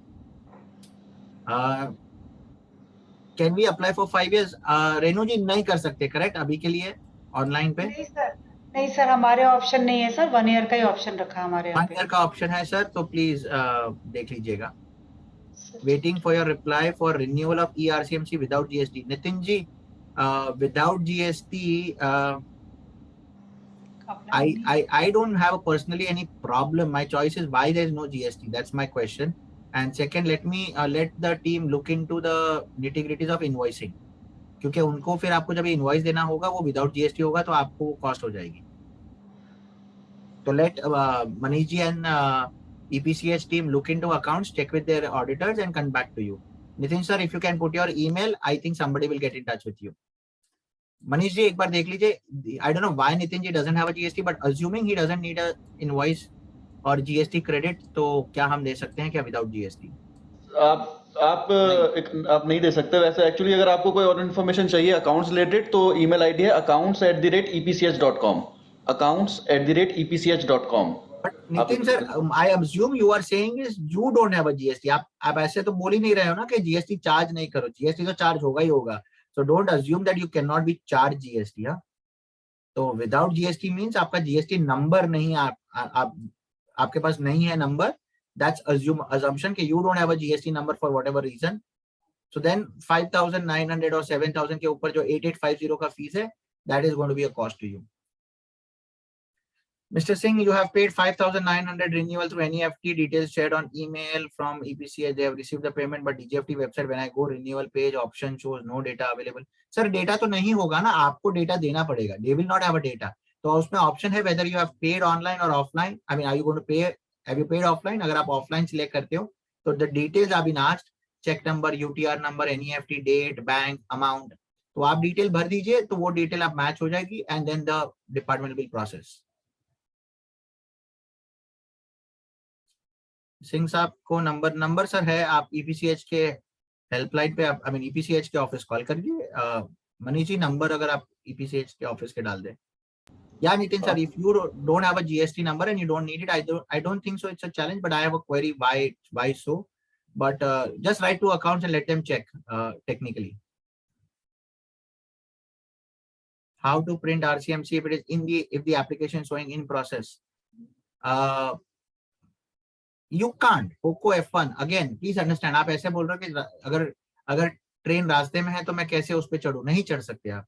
Can we apply for 5 years? Renu ji नहीं कर सकते करेक्ट अभी के लिए ऑनलाइन पे? नहीं सर, हमारे ऑप्शन नहीं है सर, 1 year का ही ऑप्शन रखा हमारे यहाँ 1 पे. year का ऑप्शन है सर, तो प्लीज देख लीजिएगा. Waiting for your reply for renewal of ERCMC विदाउट GST. Nitin ji, without GST, I don't have personally any problem. My choice is why there is no GST. That's my question. And second, let the team look into the nitty-gritties of invoicing. क्योंकि उनको फिर आपको जब invoice देना होगा वो without GST होगा तो आपको कॉस्ट हो जाएगी. तो let Manish ji and EPCH team look into accounts, check with their auditors and come back to you. Nitin sir, if you can put your email, I think somebody will get in touch with you. Manish ji, एक बार देख लीजिए. I don't know why Nitin ji doesn't have a GST, but assuming he doesn't need a invoice और GST credit, तो क्या हम दे सकते हैं क्या without GST? आप नहीं दे सकते वैसे. एक्चुअली अगर आपको कोई और इन्फॉर्मेशन चाहिए अकाउंट्स रिलेटेड तो ईमेल आईडी है accounts@epch.com. accounts@epch.com. But Nitin sir, I assume you are saying is you don't have a GST. आप ऐसे तो बोल ही नहीं रहे हो ना कि GST चार्ज नहीं करो. GST तो चार्ज होगा ही होगा. So don't assume that you cannot be charged GST. हाँ, तो without GST means आपका GST नंबर नहीं, आपके पास नहीं है नंबर. That's assumption कि you don't have a GST number for whatever reason. So then 5,900 or 7,000 के ऊपर जो 8850 का फीस है, that is going to be a cost to you. Mr. Singh, you have paid 5,900 renewal through NEFT. Details shared on email from EPCH. They have received the payment, but DGFT website, when I go renewal page, option shows no data available. Sir, data तो नहीं होगा ना, आपको data देना पड़ेगा. They will not have a data. तो उसमें option है whether you have paid online or offline. I mean, are you going to pay? Have you paid offline? अगर आप offline select करते हो, तो the details have been asked. Check number, UTR number, NEFT date, bank, amount. तो आप detail भर दीजिए, तो वो detail आप match हो जाएगी, and then the department will process. Singh साहब को नंबर सर है, आप EPCH के हेल्पलाइन पे आई मीन EPCH के ऑफिस कॉल करिए. मनीष जी, नंबर अगर आप EPCH के ऑफिस के डाल दें. Yeah, Nitin sir, if you don't have a GST number and you don't need it, I don't think so it's a challenge, but I have a query why so. But just write to accounts and let them check technically. How to print RCMC if it is if the application is showing in process? You can't. Poco F1 again, please understand. आप ऐसे बोल रहे हो कि अगर train रास्ते में है तो मैं कैसे उस पर चढ़ूं? नहीं चढ़ सकते आप.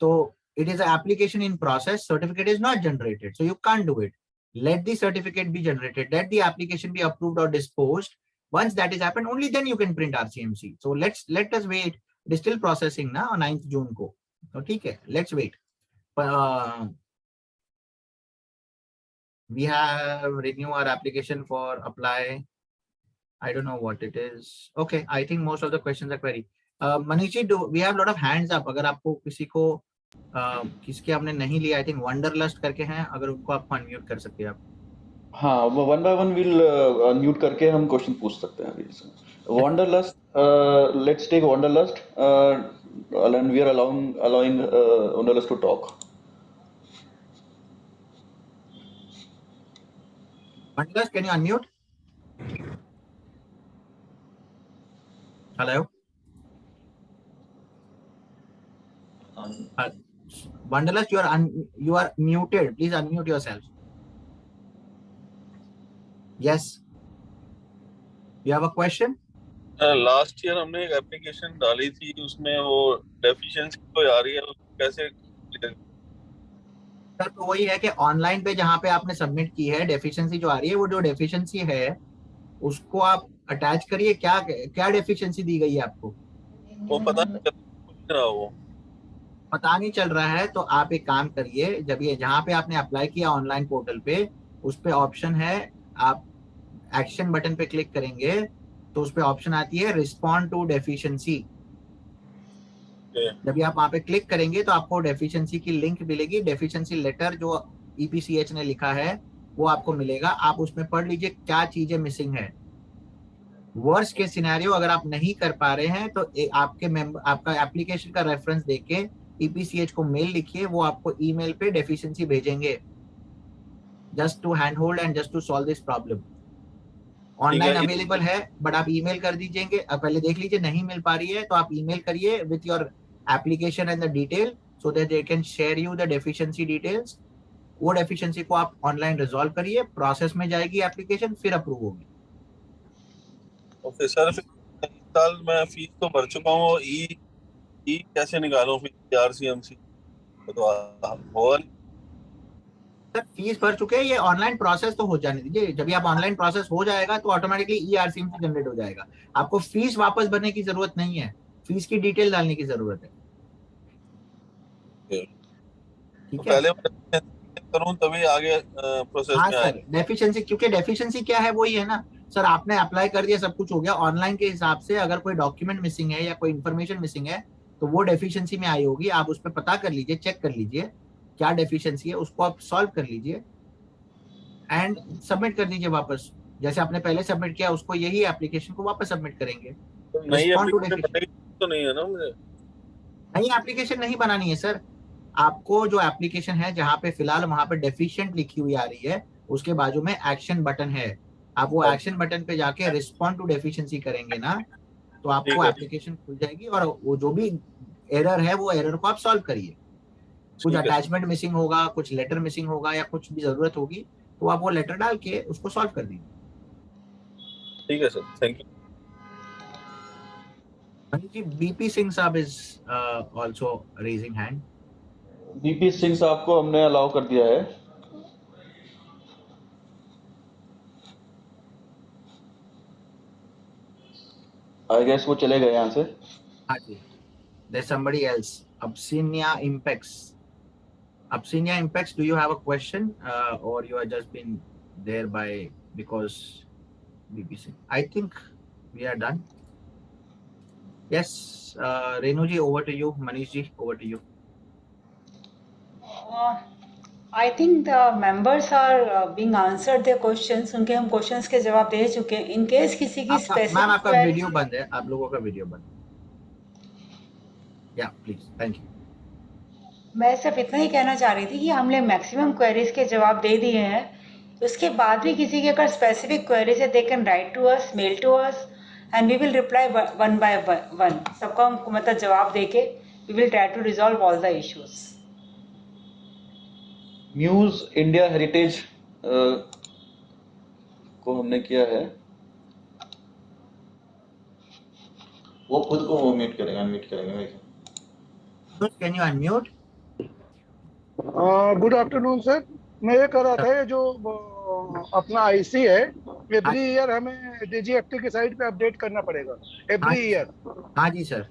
तो it is an application in process. Certificate is not generated, so you can't do it. Let the certificate be generated. Let the application be approved or disposed. Once that is happened, only then you can print RCMC. So let us wait. It is still processing ना 9th June को. तो ठीक है, let's wait. we have renew our application for apply. I don't know what it is. Okay, I think most of the questions are query. Manish ji, we have lot of hands up. अगर आपको किसी को किसके आपने नहीं लिया, I think Wanderlust करके हैं, अगर उनको आप अनम्यूट कर सकते हैं आप. हाँ, वो one by one will unmute करके हम क्वेश्चन पूछ सकते हैं अभी. Wanderlust, let's take Wanderlust, and we are allowing Wanderlust to talk. Wanderlust, can you unmute? Hello. Wanderlust, you are muted. Please unmute yourself. Yes. You have a question? Last year हमने एक application डाली थी, उसमें वो deficiency कोई आ रही है, कैसे? सर तो वही है कि ऑनलाइन पे जहाँ पे आपने सबमिट की है डेफिशिएंसी जो आ रही है, वो जो डेफिशिएंसी है उसको आप अटैच करिए. क्या क्या डेफिशिएंसी दी गई है आपको? वो पता नहीं चल रहा, वो पता नहीं चल रहा है. तो आप एक काम करिए, जब ये जहाँ पे आपने अप्लाई किया ऑनलाइन पोर्टल पे, उस पे ऑप्शन है, आप एक्शन बटन पे क्लिक करेंगे तो उस पे ऑप्शन आती है रिस्पॉन्ड टू डेफिशिएंसी. जब भी आप वहां पे क्लिक करेंगे तो आपको डेफिशिएंसी की लिंक मिलेगी. डेफिशिएंसी लेटर जो EPCH ने लिखा है वो आपको मिलेगा. आप उसमें पढ़ लीजिए क्या चीजें मिसिंग है. वर्स्ट के सिनेरियो अगर आप नहीं कर पा रहे हैं तो आपका एप्लीकेशन का रेफरेंस देके EPCH को मेल लिखिए, वो आपको ईमेल पे डेफिशिएंसी भेजेंगे, just to hand hold and just to solve this problem. Online available है, बट आप ईमेल कर दीजिएंगे. पहले देख लीजिए, नहीं मिल पा रही है तो आप ईमेल करिए with your application and the detail, so that they can share you the deficiency details. वो डेफिशिएंसी को आप ऑनलाइन रिजॉल्व करिए, प्रोसेस में जाएगी एप्लीकेशन, फिर अप्रूव होगी. ओके सर, इस साल मैं फीस तो भर चुका हूँ, ई कैसे निकालूं फिर RCMC? तो सर फीस भर चुके हैं, ये ऑनलाइन प्रोसेस तो हो जाने दीजिए. जब भी आप ऑनलाइन प्रोसेस हो जाएगा तो ऑटोमेटिकली ERCMC जनरेट हो जाएगा. आपको फीस वापस भरने की जरूरत नहीं है, फीस की डिटेल डालने की जरूरत है. ठीक है, पहले करूं तभी आगे प्रोसेस हाँ में सर. आएगा. डेफिशिएंसी, क्योंकि डेफिशिएंसी क्या है, वही है ना सर. आपने अप्लाई कर दिया, सब कुछ हो गया. ऑनलाइन के हिसाब से अगर कोई डॉक्यूमेंट मिसिंग है या कोई इन्फॉर्मेशन मिसिंग है तो वो डेफिशिएंसी में आई होगी. आप उस पर पता कर लीजिए, चेक कर लीजिए क्या डेफिशिएंसी है, उसको आप सॉल्व कर लीजिए एंड सबमिट कर दीजिए वापस. जैसे आपने पहले सबमिट किया उसको, यही एप्लीकेशन को वापस सबमिट करेंगे. तो नई एप्लीकेशन तो नहीं है ना मुझे? नई एप्लीकेशन नहीं बनानी है सर. आपको जो एप्लीकेशन है जहाँ पे फिलहाल वहां पे डेफिशिएंट लिखी हुई आ रही है, उसके बाजू में एक्शन बटन है. आप वो एक्शन बटन पे जाके रिस्पॉन्ड टू डेफिशिएंसी करेंगे ना, तो आपको एप्लीकेशन खुल जाएगी और वो जो भी एरर है वो एरर को आप सॉल्व करिए. कुछ अटैचमेंट मिसिंग होगा, कुछ लेटर मिसिंग होगा या कुछ भी जरूरत होगी तो आप वो लेटर डाल के उसको सॉल्व कर दीजिए. ठीक है सर, थैंक यू. जी, BP सिंह साहब is also raising hand. BP Singh साहब को हमने अलाउ कर दिया है. आई गेस वो चले गए यहाँ से. हाँ जी. There's somebody else. Absinia Impex. Absinia Impex, do you have a question or you are just been there by because BBC? I think we are done. Yes, Renu ji, over to you. Manish ji, over to you. I think the members are being answered their questions. उनके हम questions के जवाब दे चुके हैं. In case किसी की specific ma'am आपका query- video बंद है, आप लोगों का वीडियो बंद है. Yeah, please. Thank you. मैं सिर्फ इतना ही कहना चाह रही थी कि हमने मैक्सिमम क्वेरीज के जवाब दे दिए हैं. उसके बाद भी किसी की अगर स्पेसिफिक क्वेरीज है, they can write to us, mail to us and we will reply one by one. सबका हम मतलब जवाब देके we will try to resolve all the issues. Muse India heritage को हमने किया है. वो खुद को वो म्यूट करेंगे, अनम्यूट करेंगे. Can you unmute? Good afternoon sir. मैं ये कह रहा था, ये जो अपना IC है, एवरी ईयर हमें DGFT की साइट पे अपडेट करना पड़ेगा एवरी ईयर. हाँ जी सर.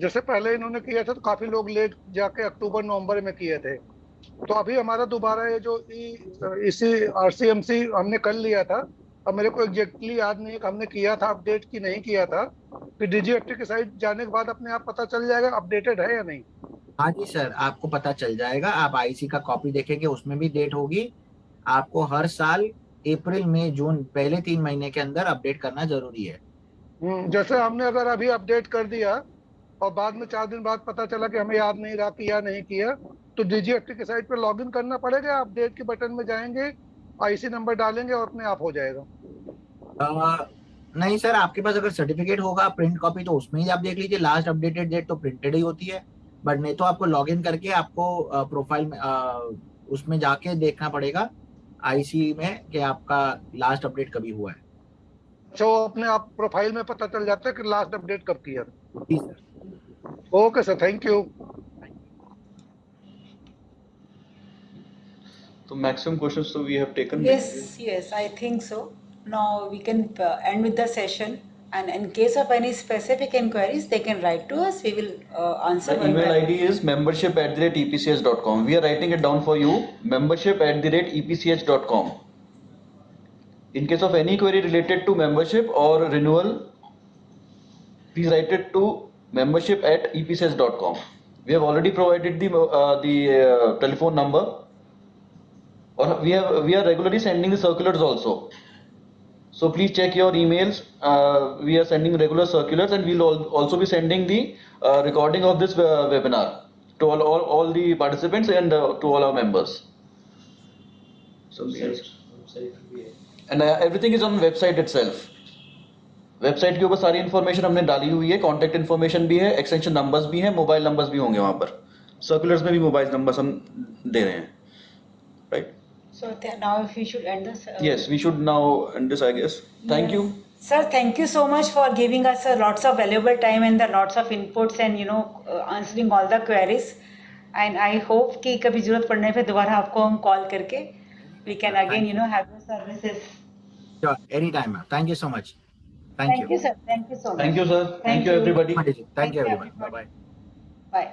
जैसे पहले इन्होंने किया था तो काफी लोग लेट जाके अक्टूबर नवंबर में किए थे. तो अभी हमारा दोबारा ये जो इसी RCMC हमने कर लिया था, अब मेरे को एग्जैक्टली याद नहीं है कि हमने किया था अपडेट की नहीं किया था। फिर DGFT की साइट जाने के बाद अपने आप पता चल जाएगा अपडेटेड है या नहीं। हाँ जी सर, आपको पता चल जाएगा। आप आईसी का कॉपी देखेंगे, उसमें भी डेट होगी। आपको हर साल अप्रैल मई जून पहले 3 महीने के अंदर अपडेट करना जरूरी है। जैसे हमने अगर अभी अपडेट कर दिया और बाद में 4 दिन बाद पता चला कि हमें याद नहीं रहा किया नहीं किया, तो DGFT की साइट पे लॉगिन करना पड़ेगा, अपडेट के बटन में जाएंगे, आईसी नंबर डालेंगे और अपने आप हो जाएगा। नहीं सर, आपके पास अगर सर्टिफिकेट होगा प्रिंट कॉपी, तो उसमें ही आप देख लीजिए, लास्ट अपडेटेड डेट तो प्रिंटेड ही होती है। बट नहीं तो आपको लॉगिन करके आपको प्रोफाइल में उसमें जाके देखना पड़ेगा आईसी में कि आपका लास्ट अपडेट कभी हुआ है। अच्छा, वो अपने आप प्रोफाइल में पता चल जाता है कि लास्ट अपडेट कब किया। जी sir. Okay sir, thank you. So maximum questions so we have taken. Yes, I think so. Now we can end with the session. And in case of any specific inquiries, they can write to us. We will answer. The email ID is membership@epch.com. We are writing it down for you. Membership@epch.com. In case of any query related to membership or renewal, please write it to membership@epch.com. We have already provided the telephone number, or we are regularly sending the circulars also. So please check your emails. We are sending regular circulars, and we'll also be sending the recording of this webinar to all the participants and to all our members. Something else. And everything is on website itself. Website के ऊपर सारी information हमने डाली हुई है, contact information भी है, extension numbers भी हैं, मोबाइल नंबर्स भी होंगे वहां पर। सर्कुलर्स में भी मोबाइल नंबर्स हम दे रहे हैं, right? So now if we should end this. Yes, we should now end this, I guess. Thank you. Sir, thank you so much for giving us lots of valuable time and the lots of inputs and answering all the queries. And I hope कि कभी जरूरत पड़ने पे दोबारा आपको हम call करके we can again have your services. Sure, anytime, ma'am. Thank you so much. Thank you. Thank you, sir. Thank you so much. Thank you, sir. Thank you, everybody. Thank you, everyone. Bye bye. Bye.